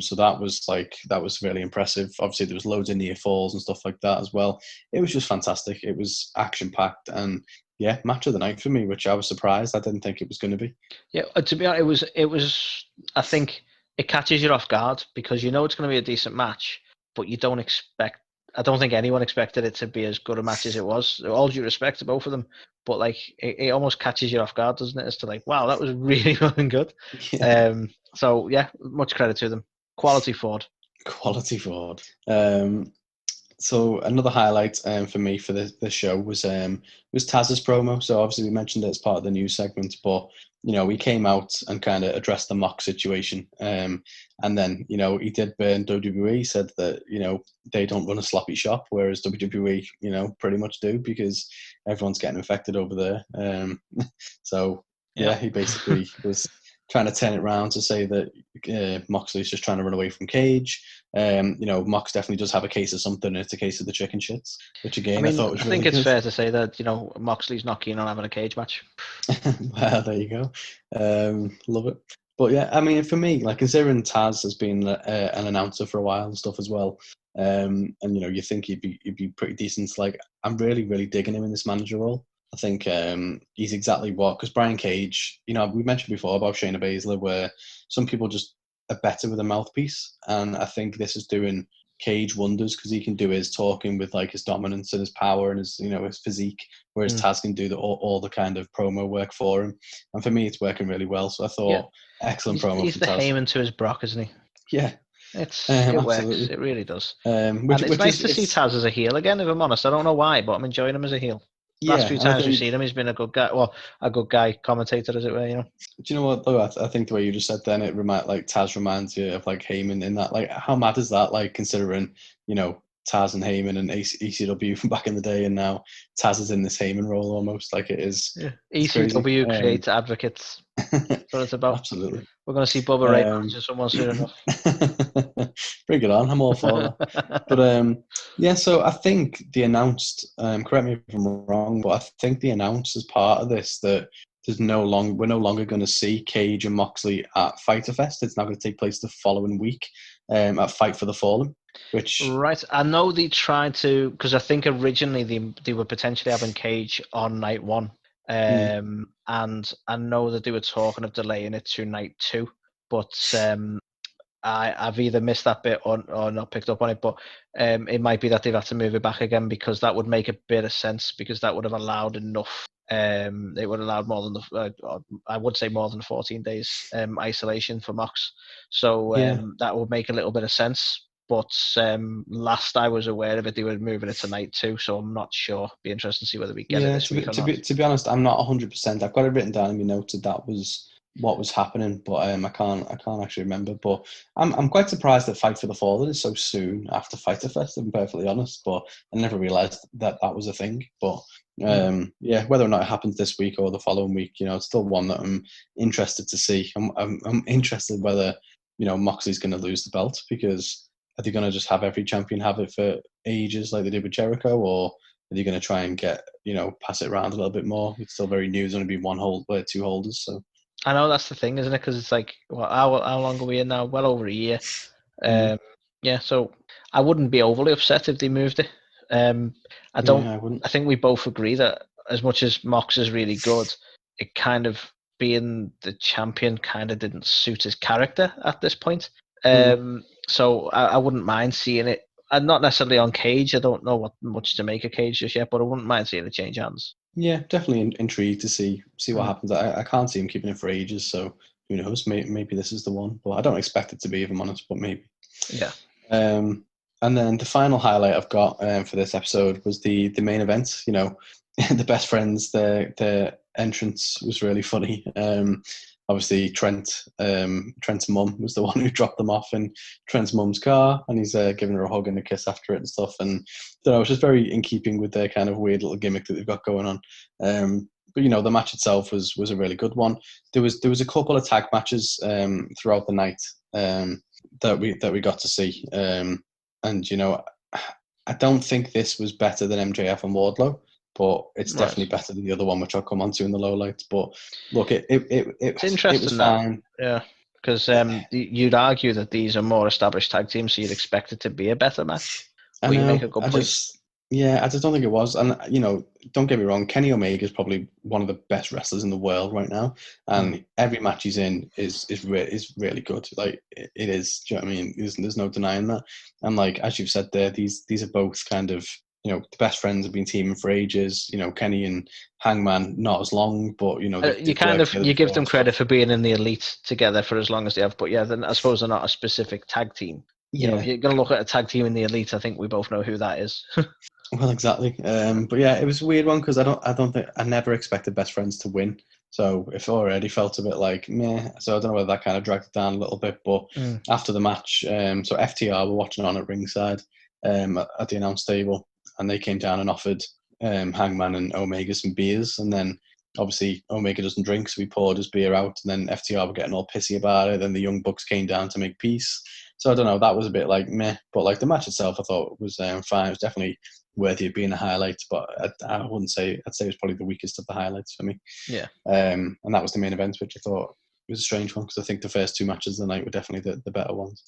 So that was really impressive. Obviously, there was loads of near falls and stuff like that as well. It was just fantastic. It was action packed, and yeah, match of the night for me, which I was surprised. I didn't think it was going to be. Yeah, to be honest, it was. I think it catches you off guard because you know it's going to be a decent match, but you don't expect. I don't think anyone expected it to be as good a match as it was. All due respect to both of them, but like it almost catches you off guard, doesn't it? As to like, wow, that was really fucking good. Yeah. So yeah, much credit to them. Quality Ford. Quality Ford. So another highlight for me for this show was Taz's promo. So obviously we mentioned it as part of the news segment, but you know, he came out and kind of addressed the Mox situation. And then, you know, he did burn WWE. He said that, you know, they don't run a sloppy shop, whereas WWE, you know, pretty much do because everyone's getting infected over there. So yeah, he basically was trying to turn it around to say that Moxley's just trying to run away from Cage. You know, Mox definitely does have a case of something, and it's a case of the chicken shits, which again, I thought was really good. I think it's fair to say that, you know, Moxley's not keen on having a cage match. Well, there you go. Love it. But yeah, I mean, for me, like, considering Taz has been an announcer for a while and stuff as well, and you know, you think he'd be pretty decent. Like, I'm really, really digging him in this manager role. I think he's exactly what, because Brian Cage, you know, we mentioned before about Shayna Baszler, where some people just are better with a mouthpiece, and I think this is doing Cage wonders because he can do his talking with like his dominance and his power and his, you know, his physique, whereas Taz can do all the kind of promo work for him. And for me, it's working really well. So I thought excellent promo. He's the Heyman to his Brock, isn't he? Yeah. It works. It really does. It's nice to see Taz as a heel again, if I'm honest. I don't know why, but I'm enjoying him as a heel. Last few times we've seen him, he's been a good guy. Well, a good guy commentator, as it were, you know. Do you know what, though? I think the way you just said then, Taz reminds you of like Heyman in that. Like, how mad is that? Like, considering, you know, Taz and Heyman and ECW from back in the day, and now Taz is in this Heyman role almost. Like it is. Yeah. It's crazy. ECW creates advocates. That's what it's about. Absolutely. We're going to see Bubba Ray managing someone soon enough. Bring it on. I'm all for that. But yeah, so I think the announced, correct me if I'm wrong, but I think the announced as part of this that we're no longer going to see Cage and Moxley at Fyter Fest. It's now going to take place the following week at Fight for the Fallen. Which right, I know they tried to, because I think originally they were potentially having Cage on night 1, and I know that they were talking of delaying it to night 2, but I've either missed that bit or not picked up on it. But it might be that they've had to move it back again, because that would make a bit of sense, because that would have allowed enough. They would have allowed more than I would say more than 14 days isolation for Mox, so that would make a little bit of sense. But last I was aware of it, they were moving it to night 2, so I'm not sure. Be interesting to see whether we get it this week or not. To be honest, I'm not 100%. I've got it written down in my notes that was what was happening, but I can't actually remember. But I'm quite surprised that Fight for the Fallen is so soon after Fyter Fest, if I'm perfectly honest. But I never realised that was a thing. But yeah, whether or not it happens this week or the following week, it's still one that I'm interested to see. I'm interested whether Moxley's going to lose the belt, because are they going to just have every champion have it for ages like they did with Jericho, or are they going to try and get pass it around a little bit more? It's still very new. There's only been two holders, so. I know that's the thing, isn't it? Because it's like, how long are we in now? Well over a year. Yeah, so I wouldn't be overly upset if they moved it. I wouldn't. I think we both agree that as much as Mox is really good, it kind of being the champion kind of didn't suit his character at this point. So I wouldn't mind seeing it. And not necessarily on Cage. I don't know what much to make of Cage just yet, but I wouldn't mind seeing it change hands. Yeah, definitely intrigued to see what happens. I can't see him keeping it for ages, so who knows? Maybe this is the one, but I don't expect it to be, if I'm honest. But maybe. Yeah. And then the final highlight I've got for this episode was the main event. The best friends. Their entrance was really funny. Obviously, Trent's mum was the one who dropped them off in Trent's mum's car, and he's giving her a hug and a kiss after it and stuff. And it's just very in keeping with their kind of weird little gimmick that they've got going on. But the match itself was a really good one. There was a couple of tag matches throughout the night that we got to see, and I don't think this was better than MJF and Wardlow. But it's definitely better than the other one, which I'll come on to in the lowlights. But look, it's interesting. It was fine. Yeah, because you'd argue that these are more established tag teams, so you'd expect it to be a better match. I just don't think it was. And don't get me wrong, Kenny Omega is probably one of the best wrestlers in the world right now, and every match he's in is really good. Like it is. Do you know what I mean? There's no denying that. And like as you've said there, these are both kind of. The best friends have been teaming for ages. Kenny and Hangman not as long, but you give them credit for being in the elite together for as long as they have. But yeah, then I suppose they're not a specific tag team. If you're gonna look at a tag team in the elite, I think we both know who that is. Well, exactly. But yeah, it was a weird one because I never expected best friends to win. So it already felt a bit like meh. So I don't know whether that kind of dragged it down a little bit. But after the match, so FTR were watching on at ringside at the announce table. And they came down and offered Hangman and Omega some beers. And then, obviously, Omega doesn't drink, so he poured his beer out. And then FTR were getting all pissy about it. Then the Young Bucks came down to make peace. So, I don't know, that was a bit like meh. But, like, the match itself, I thought was fine. It was definitely worthy of being a highlight. But I wouldn't say, I'd say it was probably the weakest of the highlights for me. Yeah. And that was the main event, which I thought was a strange one, because I think the first two matches of the night were definitely the better ones.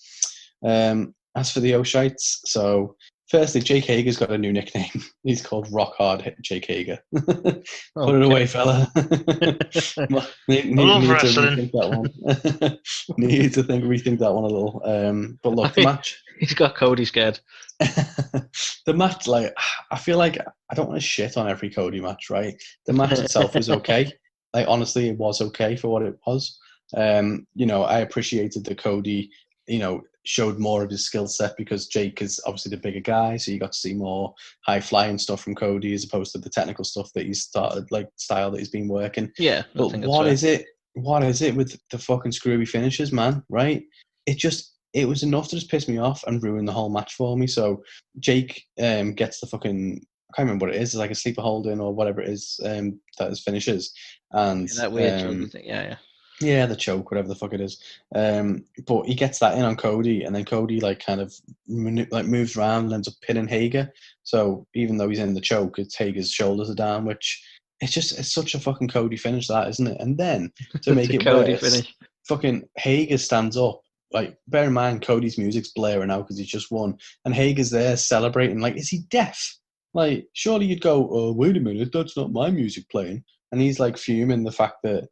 As for the Oshites, so... Firstly, Jake Hager's got a new nickname. He's called Rock Hard Jake Hager. Put it away, fella. I love wrestling. Need to rethink that one a little. But look, the match. He's got Cody scared. The match, like, I feel like I don't want to shit on every Cody match, right? The match itself was okay. Like, honestly, it was okay for what it was. I appreciated that Cody, showed more of his skill set, because Jake is obviously the bigger guy, so you got to see more high flying stuff from Cody as opposed to the technical stuff that he's started, like style that he's been working. Yeah, but what is it with the fucking screwy finishes, man? Right? It just it was enough to just piss me off and ruin the whole match for me. So Jake gets the fucking, I can't remember what it is. It's like a sleeper holding or whatever it is that his finishes. And that weird choke thing. Yeah. Yeah, the choke, whatever the fuck it is. But he gets that in on Cody, and then Cody like kind of moves around and ends up pinning Hager. So even though he's in the choke, it's Hager's shoulders are down, which it's such a fucking Cody finish, that, isn't it? And then to make it Cody worse, finish. fucking Hager stands up. Like, bear in mind, Cody's music's blaring out because he's just won, and Hager's there celebrating. Like, is he deaf? Like, surely you'd go, oh, wait a minute, that's not my music playing. And he's like fuming the fact that,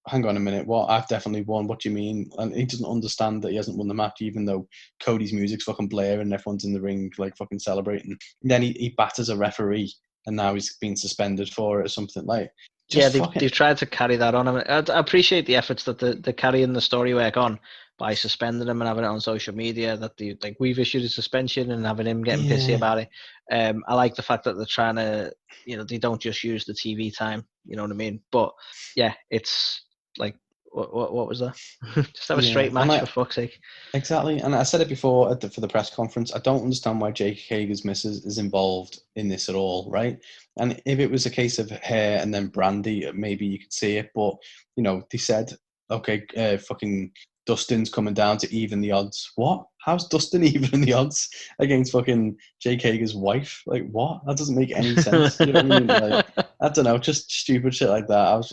hang on a minute, what? I've definitely won. What do you mean? And he doesn't understand that he hasn't won the match, even though Cody's music's fucking blaring and everyone's in the ring, like, fucking celebrating. And then he batters a referee, and now he's been suspended for it or something. Like, they've tried to carry that on. I appreciate the efforts that they're carrying the story work on by suspending him and having it on social media. That we've issued a suspension and having him getting pissy about it. I like the fact that they're trying to, they don't just use the TV time. You know what I mean? But yeah, it's like, what was that? Just have a straight match, for fuck's sake. Exactly. And I said it before for the press conference, I don't understand why Jake Hager's missus is involved in this at all, right? And if it was a case of hair and then Brandy, maybe you could see it. But, they said, okay, fucking Dustin's coming down to even the odds. What? How's Dustin even the odds against fucking Jake Hager's wife? Like, what? That doesn't make any sense. You know what I mean? Like, I don't know, just stupid shit like that. I was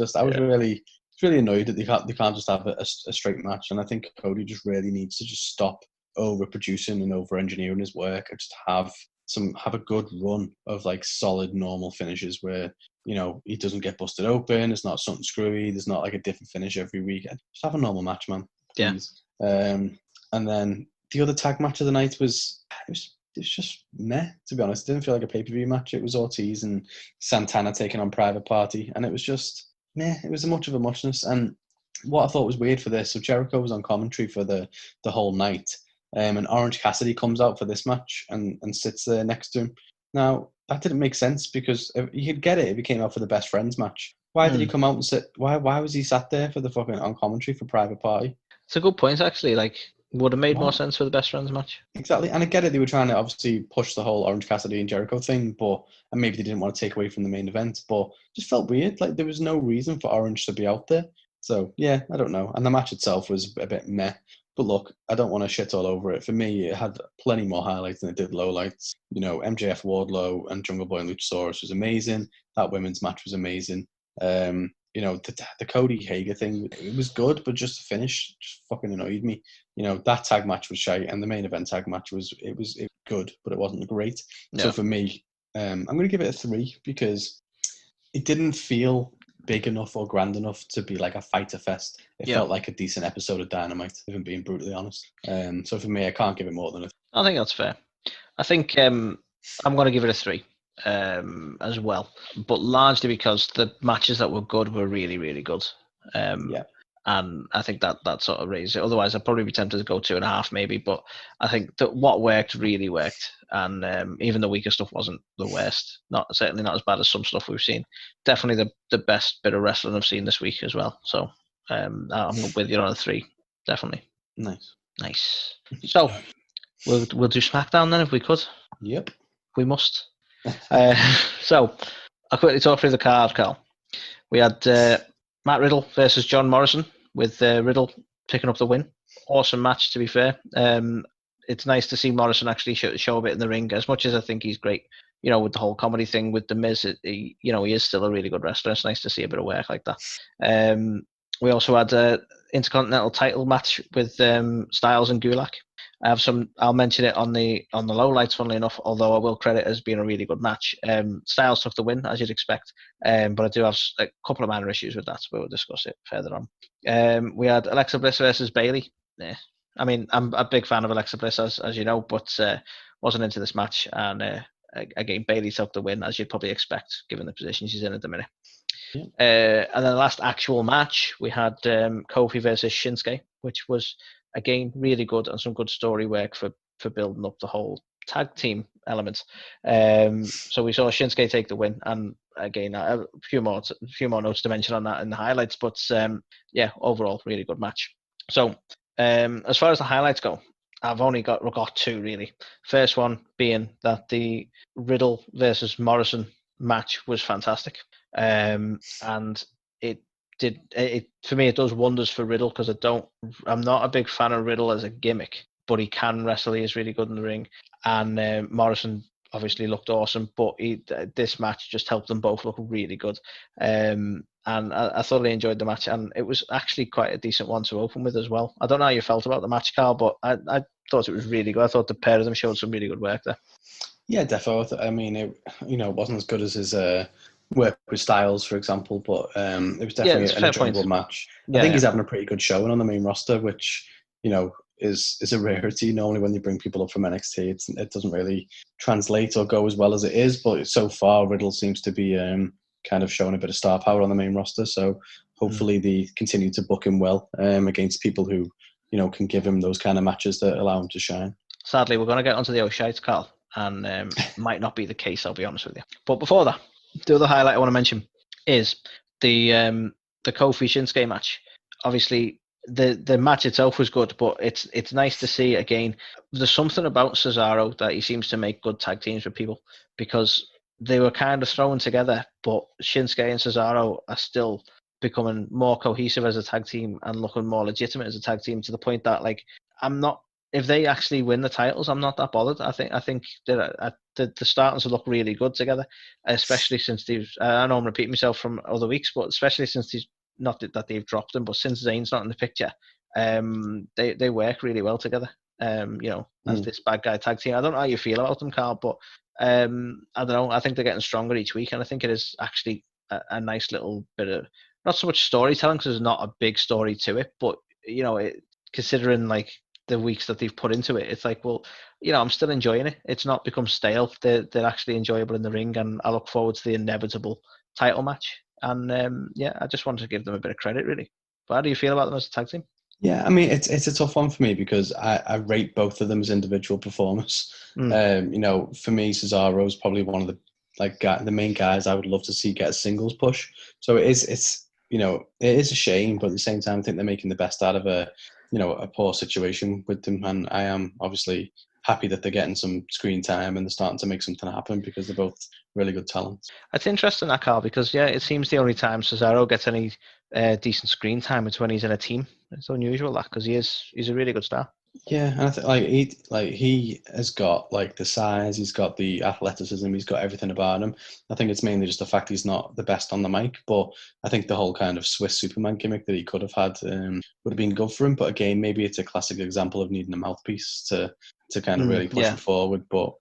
really annoyed that they can't just have a straight match. And I think Cody just really needs to just stop overproducing and over engineering his work and just have a good run of like solid normal finishes where he doesn't get busted open, it's not something screwy, there's not like a different finish every week. Just have a normal match, man, please. And then the other tag match of the night was just meh, to be honest. It didn't feel like a pay-per-view match. It was Ortiz and Santana taking on Private Party, and it was just meh. It was much of a muchness. And what I thought was weird for this, so Jericho was on commentary for the whole night, and Orange Cassidy comes out for this match and sits there next to him. Now, that didn't make sense because you could get it if he came out for the Best Friends match. Why did he come out and sit? Why was he sat there for the fucking on commentary for Private Party? It's a good point, actually. Like, would have made more sense for the Best Friends match. Exactly. And I get it, they were trying to obviously push the whole Orange Cassidy and Jericho thing, and maybe they didn't want to take away from the main event, but it just felt weird. Like, there was no reason for Orange to be out there. So, yeah, I don't know. And the match itself was a bit meh. But look, I don't want to shit all over it. For me, it had plenty more highlights than it did lowlights. MJF Wardlow and Jungle Boy and Luchasaurus was amazing. That women's match was amazing. The Cody Hager thing, it was good, but just the finish just fucking annoyed me. That tag match was shite, and the main event tag match was good, but it wasn't great. No. So for me, I'm going to give it a 3 because it didn't feel big enough or grand enough to be like a fighter fest. It felt like a decent episode of Dynamite, if I'm being brutally honest. So for me, I can't give it more than a 3. I think that's fair. I think I'm going to give it a 3. As well, but largely because the matches that were good were really, really good. And I think that sort of raised it. Otherwise, I'd probably be tempted to go 2.5 maybe. But I think that what worked really worked, and even the weaker stuff wasn't the worst. Certainly not as bad as some stuff we've seen. Definitely the best bit of wrestling I've seen this week as well. So I'm with you on a 3, definitely. Nice. So we'll do SmackDown then if we could. Yep. We must. So I'll quickly talk through the card, Carl. We had Matt Riddle versus John Morrison, with Riddle picking up the win. Awesome match, to be fair. It's nice to see Morrison actually show a bit in the ring, as much as I think he's great. With the whole comedy thing with The Miz, he is still a really good wrestler. It's nice to see a bit of work like that. We also had an Intercontinental title match with Styles and Gulak. I'll mention it on the lowlights, funnily enough, although I will credit it as being a really good match. Styles took the win, as you'd expect, but I do have a couple of minor issues with that, so we'll discuss it further on. We had Alexa Bliss versus Bayley. I mean, I'm a big fan of Alexa Bliss, as you know, but wasn't into this match, and again, Bayley took the win, as you'd probably expect, given the position she's in at the minute. Yeah. And then the last actual match, we had Kofi versus Shinsuke, which was, again, really good, and some good story work for building up the whole tag team element. So we saw Shinsuke take the win, and again, a few more notes to mention on that in the highlights, but overall, really good match. So As far as the highlights go, I've only got two really. First one being that the Riddle versus Morrison match was fantastic, and it for me. It does wonders for Riddle because I'm not a big fan of Riddle as a gimmick, but he can wrestle. He is really good in the ring, and Morrison obviously looked awesome, but this match just helped them both look really good. And I thoroughly enjoyed the match, and it was actually quite a decent one to open with as well. I don't know how you felt about the match, Carl, but I thought it was really good. I thought the pair of them showed some really good work there. Yeah, definitely. I mean, it wasn't as good as his work with Styles, for example, but it was definitely an enjoyable match. I think he's having a pretty good showing on the main roster, which is a rarity. Normally, when you bring people up from NXT, it doesn't really translate or go as well as it is. But so far, Riddle seems to be kind of showing a bit of star power on the main roster. So hopefully, they continue to book him well against people who can give him those kind of matches that allow him to shine. Sadly, we're going to get onto the O'Shites, Carl, and might not be the case. I'll be honest with you. But before that, the other highlight I want to mention is the Kofi Shinsuke match. Obviously, the match itself was good, but it's nice to see again. There's something about Cesaro that he seems to make good tag teams with people, because they were kind of thrown together, but Shinsuke and Cesaro are still becoming more cohesive as a tag team and looking more legitimate as a tag team, to the point that, like, if they actually win the titles, I'm not that bothered. I think they're starting to look really good together, especially since I know I'm repeating myself from other weeks, but especially since not that they've dropped them, but since Zayn's not in the picture, they work really well together. As this bad guy tag team. I don't know how you feel about them, Carl, but I don't know. I think they're getting stronger each week, and I think it is actually a nice little bit of, not so much storytelling because there's not a big story to it, but considering like the weeks that they've put into it, it's like, well, I'm still enjoying it. It's not become stale. They're actually enjoyable in the ring, and I look forward to the inevitable title match. And I just wanted to give them a bit of credit, really. But how do you feel about them as a tag team? Yeah, I mean, it's a tough one for me because I rate both of them as individual performers. For me, Cesaro is probably one of the main guys I would love to see get a singles push. So it is a shame, but at the same time, I think they're making the best out of a poor situation with them, and I am obviously happy that they're getting some screen time and they're starting to make something happen because they're both really good talents. It's interesting, that, Carl, because it seems the only time Cesaro gets any decent screen time is when he's in a team. It's unusual, that, because he's a really good star. Yeah, and I think he has got the size, he's got the athleticism, he's got everything about him. I think it's mainly just the fact he's not the best on the mic, but I think the whole kind of Swiss Superman gimmick that he could have had would have been good for him. But again, maybe it's a classic example of needing a mouthpiece to kind of really push him forward. But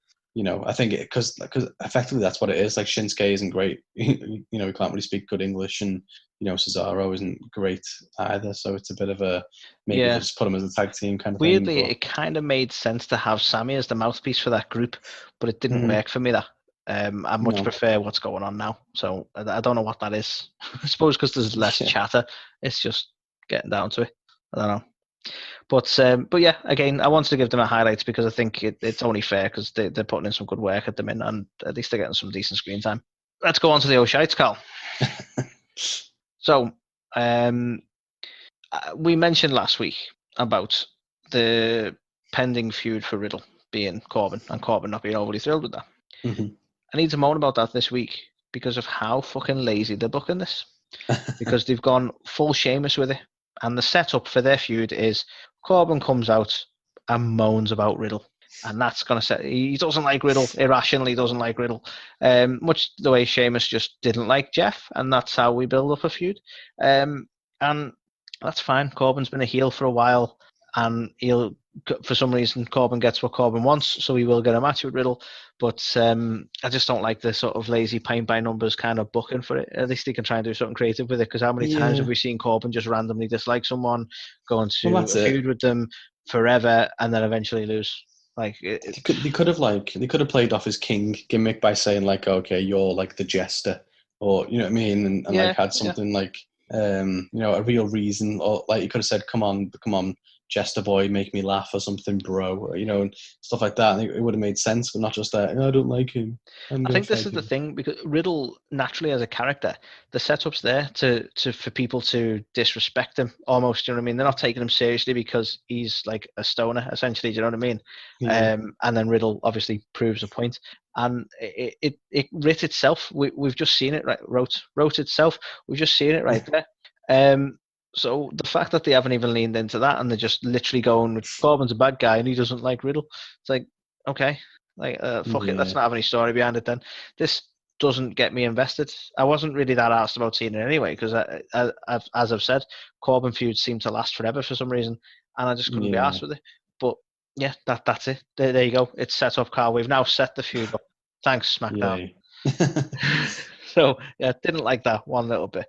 I think because effectively that's what it is. Like, Shinsuke isn't great. He can't really speak good English, and Cesaro isn't great either. So it's a bit of a maybe just put him as a tag team kind of Weirdly, thing. Weirdly, it kind of made sense to have Sammy as the mouthpiece for that group, but it didn't work for me. That I much prefer what's going on now. So I don't know what that is. I suppose because there's less chatter. It's just getting down to it. I don't know. But yeah, again, I wanted to give them a highlight because I think it's only fair because they're putting in some good work at the minute, and at least they're getting some decent screen time. Let's go on to the O'Shites, Carl. So, we mentioned last week about the pending feud for Riddle being Corbin, and Corbin not being overly thrilled with that. Mm-hmm. I need to moan about that this week because of how fucking lazy they're booking this. Because they've gone full Sheamus with it. And the setup for their feud is Corbin comes out and moans about Riddle. And that's going to set... He doesn't like Riddle, irrationally doesn't like Riddle. Much the way Sheamus just didn't like Jeff. And that's how we build up a feud. And that's fine. Corbin's been a heel for a while. And for some reason, Corbin gets what Corbin wants. So he will get a match with Riddle. But I just don't like the sort of lazy paint by numbers kind of booking for it. At least they can try and do something creative with it. Because how many times have we seen Corbin just randomly dislike someone, go into a feud with them forever, and then eventually lose? Like, they could have played off his king gimmick by saying okay, you're like the jester, or you know what I mean, and had something a real reason, or you could have said, come on, Jester Boy, make me laugh or something, bro, and stuff like that. I think it would have made sense, but not just that. I don't like him. I think this is the thing, because Riddle naturally as a character, the setup's there for people to disrespect him almost. You know what I mean? They're not taking him seriously because he's like a stoner, essentially. Do you know what I mean? Yeah. And then Riddle obviously proves a point, and it writ itself. We've just seen it, right? Wrote itself. We've just seen it right there. So the fact that they haven't even leaned into that and they're just literally going, Corbin's a bad guy and he doesn't like Riddle. It's like, okay, like fuck it, let's not have any story behind it then. This doesn't get me invested. I wasn't really that asked about seeing it anyway, because as I've said, Corbin feuds seem to last forever for some reason, and I just couldn't be asked with it. But yeah, that's it. There you go. It's set up, Carl. We've now set the feud up. Thanks, SmackDown. So yeah, didn't like that one little bit.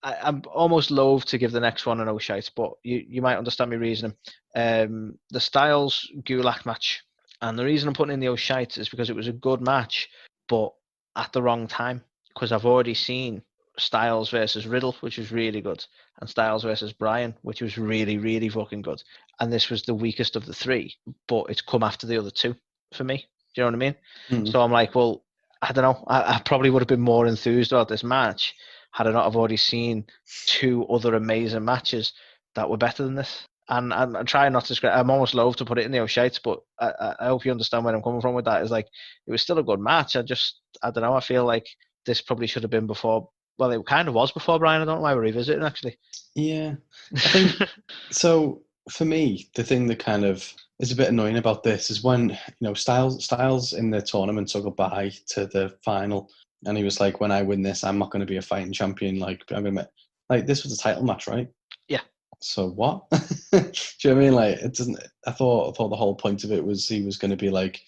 I'm almost loath to give the next one an shite, but you might understand my reasoning. The Styles Gulak match, and the reason I'm putting in the shite is because it was a good match, but at the wrong time. Because I've already seen Styles versus Riddle, which was really good, and Styles versus Bryan, which was really, really fucking good. And this was the weakest of the three, but it's come after the other two for me. Do you know what I mean? Mm-hmm. So I'm like, well, I don't know. I probably would have been more enthused about this match had I not have already seen two other amazing matches that were better than this. And I'm trying not to. I'm almost loath to put it in the shites, but I hope you understand where I'm coming from with that. Is like, it was still a good match. I don't know. I feel like this probably should have been before. Well, it kind of was before Bryan. I don't know why we're revisiting actually. Yeah, I think so. For me, the thing that kind of is a bit annoying about this is when Styles in the tournament took a bye to the final, and he was like, "When I win this, I'm not going to be a fighting champion. Like I'm gonna this was a title match, right?" Yeah. So what? Do you know what I mean? Like it doesn't. I thought the whole point of it was he was going to be like,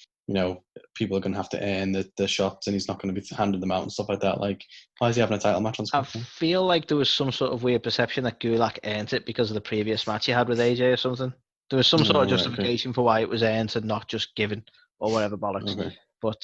people are going to have to earn the shots, and he's not going to be handing them out and stuff like that. Like, why is he having a title match on SmackDown? I feel like there was some sort of weird perception that Gulak earned it because of the previous match he had with AJ or something. There was some sort of justification for why it was earned and not just given or whatever bollocks. Okay. But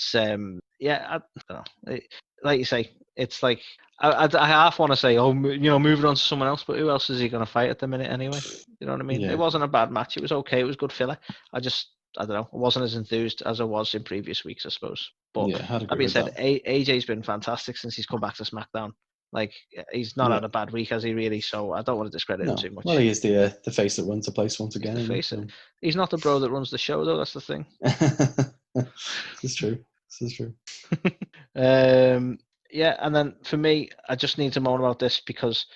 yeah, I don't know. Like you say, it's like I half want to say, moving on to someone else, but who else is he going to fight at the minute anyway? You know what I mean? Yeah. It wasn't a bad match. It was okay. It was good filler. I don't know. I wasn't as enthused as I was in previous weeks, I suppose. But that being said, AJ's been fantastic since he's come back to SmackDown. Like, he's not had a bad week, has he, really? So I don't want to discredit him too much. Well, he is the face that runs the place once again. The face. He's not the bro that runs the show, though. That's the thing. This is true. Yeah, and then for me, I just need to moan about this because,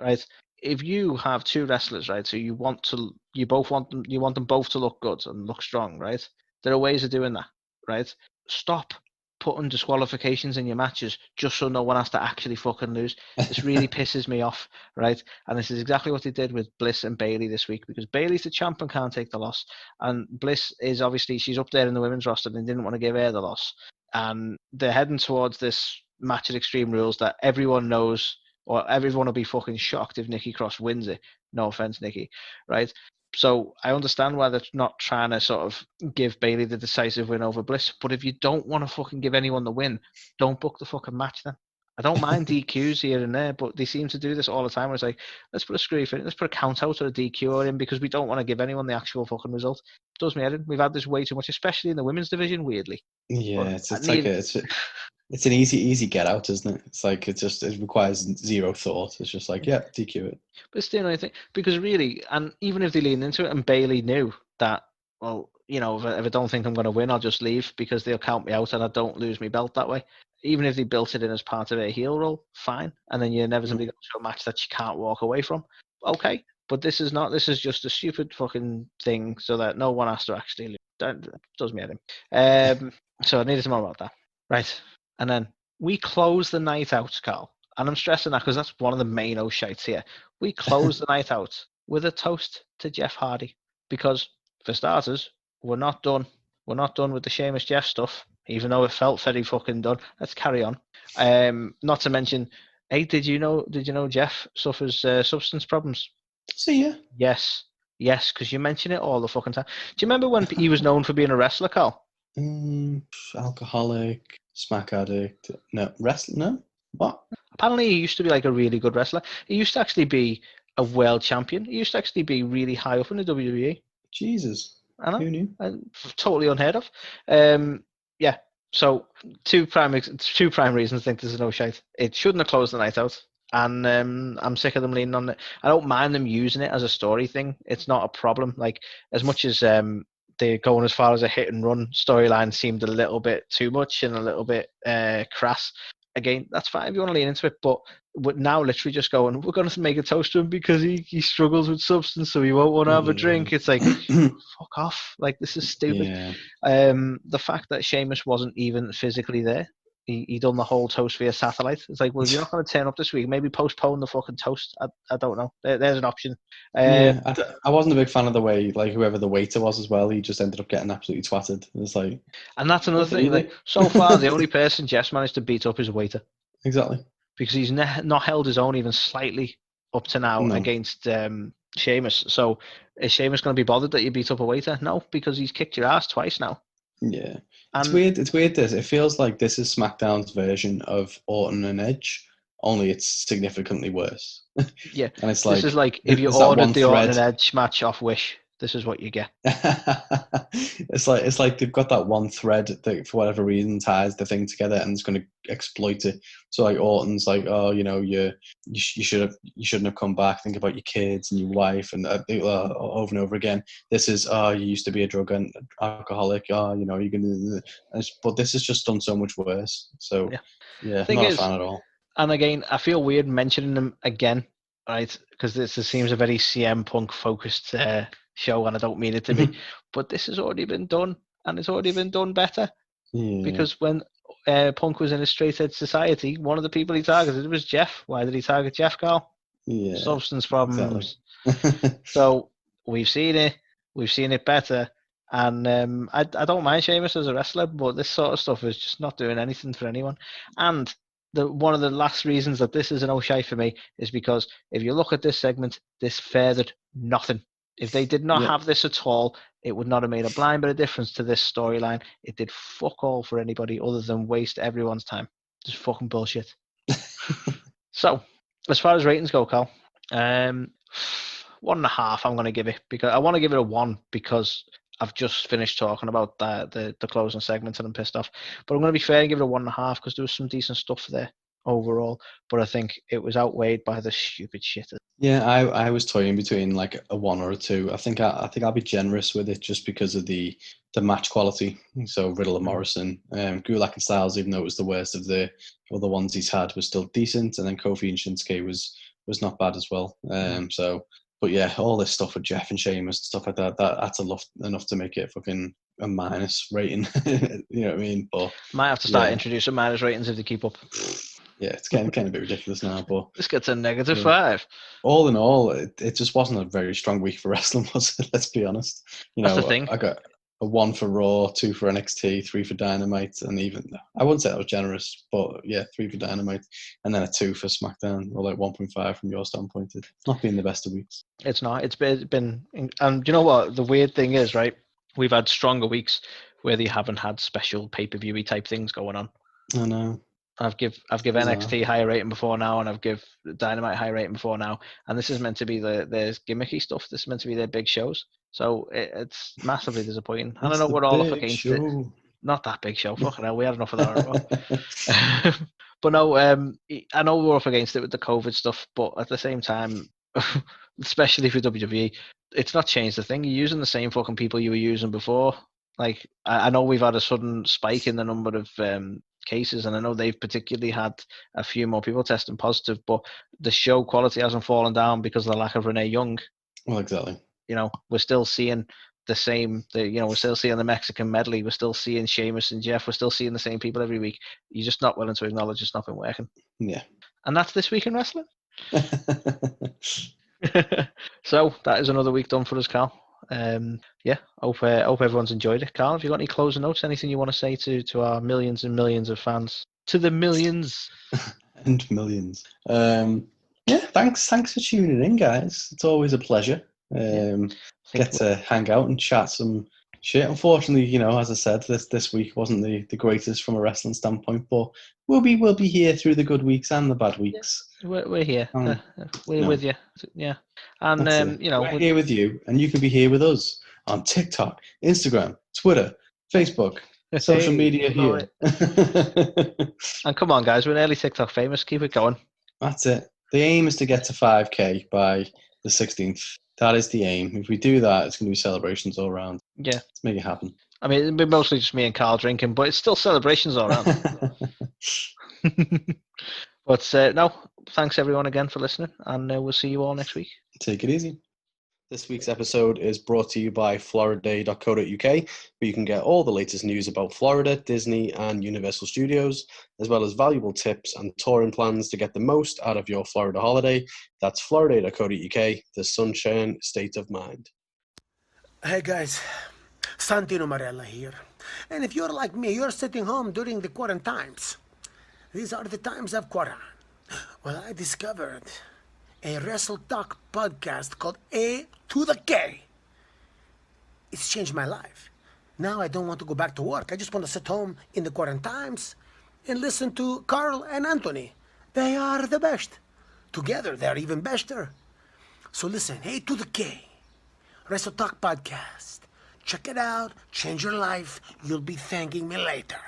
right, if you have two wrestlers, right, so you want them both to look good and look strong, right? There are ways of doing that, right? Stop putting disqualifications in your matches just so no one has to actually fucking lose. This really pisses me off, right? And this is exactly what they did with Bliss and Bayley this week, because Bayley's the champ and can't take the loss, and Bliss is obviously, she's up there in the women's roster and they didn't want to give her the loss, and they're heading towards this match at Extreme Rules that everyone knows, or everyone will be fucking shocked if Nikki Cross wins it. No offense, Nikki, right? So I understand why they're not trying to sort of give Bayley the decisive win over Bliss, but if you don't want to fucking give anyone the win, don't book the fucking match then. I don't mind DQs here and there, but they seem to do this all the time. Where it's like, let's put a screw in, let's put a count out or a DQ in because we don't want to give anyone the actual fucking result. It does me head in. We've had this way too much, especially in the women's division, weirdly. Yeah, it's an easy get out, isn't it? It's like it requires zero thought. It's just like, yeah, DQ it. But it's the only thing, because really, and even if they lean into it, and Bayley knew that, well, if I don't think I'm going to win, I'll just leave because they'll count me out and I don't lose my belt that way. Even if they built it in as part of a heel role, fine. And then you inevitably go to a match that you can't walk away from. Okay. But this is not. This is just a stupid fucking thing so that no one has to actually lose. That does me in. So I needed to know about that. Right. And then we close the night out, Carl. And I'm stressing that because that's one of the main shites here. We close the night out with a toast to Jeff Hardy. Because, for starters, we're not done. We're not done with the Sheamus Jeff stuff, even though it felt very fucking done. Let's carry on. Not to mention, hey, did you know Jeff suffers substance problems? See ya. Yes, because you mention it all the fucking time. Do you remember when he was known for being a wrestler, Carl? Alcoholic, smack addict. No, wrestler? No? What? Apparently he used to be like a really good wrestler. He used to actually be a world champion. He used to actually be really high up in the WWE. Jesus. I know. Who knew? Totally unheard of. Yeah. So two prime reasons I think this is no shite. It shouldn't have closed the night out. And I'm sick of them leaning on it. I don't mind them using it as a story thing. It's not a problem. Like, as much as they're going as far as a hit and run storyline seemed a little bit too much and a little bit crass. Again, that's fine if you want to lean into it, but now literally just going, we're going to make a toast to him because he struggles with substance, so he won't want to have a drink. It's like, fuck off. Like, this is stupid. Yeah. The fact that Sheamus wasn't even physically there, he done the whole toast via satellite. It's like, well, if you're not going to turn up this week, maybe postpone the fucking toast. I don't know. There's an option. Yeah, I wasn't a big fan of the way, like, whoever the waiter was as well, he just ended up getting absolutely twatted. It's like, and that's another thing. Like, so far, the only person Jess managed to beat up is a waiter. Exactly. Because he's not held his own even slightly up to now against Sheamus. So is Sheamus going to be bothered that you beat up a waiter? No, because he's kicked your ass twice now. Yeah. It's weird. It feels like this is SmackDown's version of Orton and Edge, only it's significantly worse. Yeah. And it's like, this is like if you ordered the Orton and Edge match off Wish, this is what you get. It's like they've got that one thread that for whatever reason ties the thing together and it's going to exploit it. So like Orton's like, oh, you shouldn't have come back. Think about your kids and your wife, and over and over again. This is, oh, you used to be a drug and alcoholic. Oh, you're gonna. But this is just done so much worse. So yeah, not a fan at all. And again, I feel weird mentioning them again, right? Because this seems a very CM Punk focused show, and I don't mean it to be, but this has already been done, and it's already been done better. Yeah. Because when Punk was in a straight edge society, one of the people he targeted was Jeff. Why did he target Jeff, Carl? Yeah, substance problems. Exactly. So we've seen it better, and I don't mind Sheamus as a wrestler, but this sort of stuff is just not doing anything for anyone. And one of the last reasons that this is an O'Shea for me is because if you look at this segment, this furthered nothing. If they did not have this at all, it would not have made a blind bit of difference to this storyline. It did fuck all for anybody other than waste everyone's time. Just fucking bullshit. So, as far as ratings go, Carl, 1.5 I'm going to give it, because I want to give it a 1 because I've just finished talking about the closing segment and I'm pissed off. But I'm going to be fair and give it a 1.5 because there was some decent stuff there overall. But I think it was outweighed by the stupid shit. Yeah, I was toying between like a 1 or a 2. I think I'll be generous with it just because of the match quality. So Riddle and Morrison, Gulak and Styles, even though it was the worst of the other ones he's had, was still decent, and then Kofi and Shinsuke was not bad as well. But yeah, all this stuff with Jeff and Sheamus and stuff like that's enough to make it fucking a minus rating. You know what I mean? But might have to start introducing minus ratings if they keep up. Yeah, it's getting kind of a bit ridiculous now, but this gets a -5. All in all, it just wasn't a very strong week for wrestling, was it? Let's be honest. That's the thing. I got a 1 for Raw, 2 for NXT, 3 for Dynamite, and even I wouldn't say that was generous, but yeah, 3 for Dynamite, and then a 2 for SmackDown, or like 1.5 from your standpoint. It's not been the best of weeks. It's not. It's been, and you know what? The weird thing is, right? We've had stronger weeks where they haven't had special pay-per-view type things going on. I know. I've give NXT higher rating before now, and I've give Dynamite high rating before now, and this is meant to be the gimmicky stuff. This is meant to be their big shows, so it's massively disappointing. And I know we're all up against it. Not that big show, fucking hell, we had enough of that. But no, I know we're up against it with the COVID stuff, but at the same time, especially for WWE, it's not changed the thing. You're using the same fucking people you were using before. Like, I know we've had a sudden spike in the number of cases, and I know they've particularly had a few more people testing positive, but the show quality hasn't fallen down because of the lack of Renee Young. Well, exactly. We're still seeing the same. We're still seeing the Mexican medley. We're still seeing Sheamus and Jeff. We're still seeing the same people every week. You're just not willing to acknowledge it's not been working. Yeah. And that's this week in wrestling. So that is another week done for us, Carl. Hope everyone's enjoyed it. Carl, have you got any closing notes? Anything you want to say to our millions and millions of fans? To the millions and millions. Thanks for tuning in, guys. It's always a pleasure. Get to hang out and chat some Shit, unfortunately, you know, as I said, this week wasn't the greatest from a wrestling standpoint, but we'll be here through the good weeks and the bad weeks. We're here. We're no. with you. Yeah. And you know, we're here with you, and you can be here with us on TikTok, Instagram, Twitter, Facebook, social media here. And come on, guys, we're nearly TikTok famous. Keep it going. That's it. The aim is to get to 5K by the 16th. That is the aim. If we do that, it's going to be celebrations all around. Yeah. Let's make it happen. I mean, it'll be mostly just me and Carl drinking, but it's still celebrations all around. But no, thanks everyone again for listening, and we'll see you all next week. Take it easy. This week's episode is brought to you by floriday.co.uk, where you can get all the latest news about Florida, Disney, and Universal Studios, as well as valuable tips and touring plans to get the most out of your Florida holiday. That's floriday.co.uk, the sunshine state of mind. Hey guys, Santino Marella here. And if you're like me, you're sitting home during the quarantines. These are the times of quarantine. Well, I discovered a WrestleTalk podcast called A to the K. It's changed my life. Now I don't want to go back to work. I just want to sit home in the quarantines and listen to Carl and Anthony. They are the best. Together, they're even better. So listen, A to the K, WrestleTalk podcast. Check it out. Change your life. You'll be thanking me later.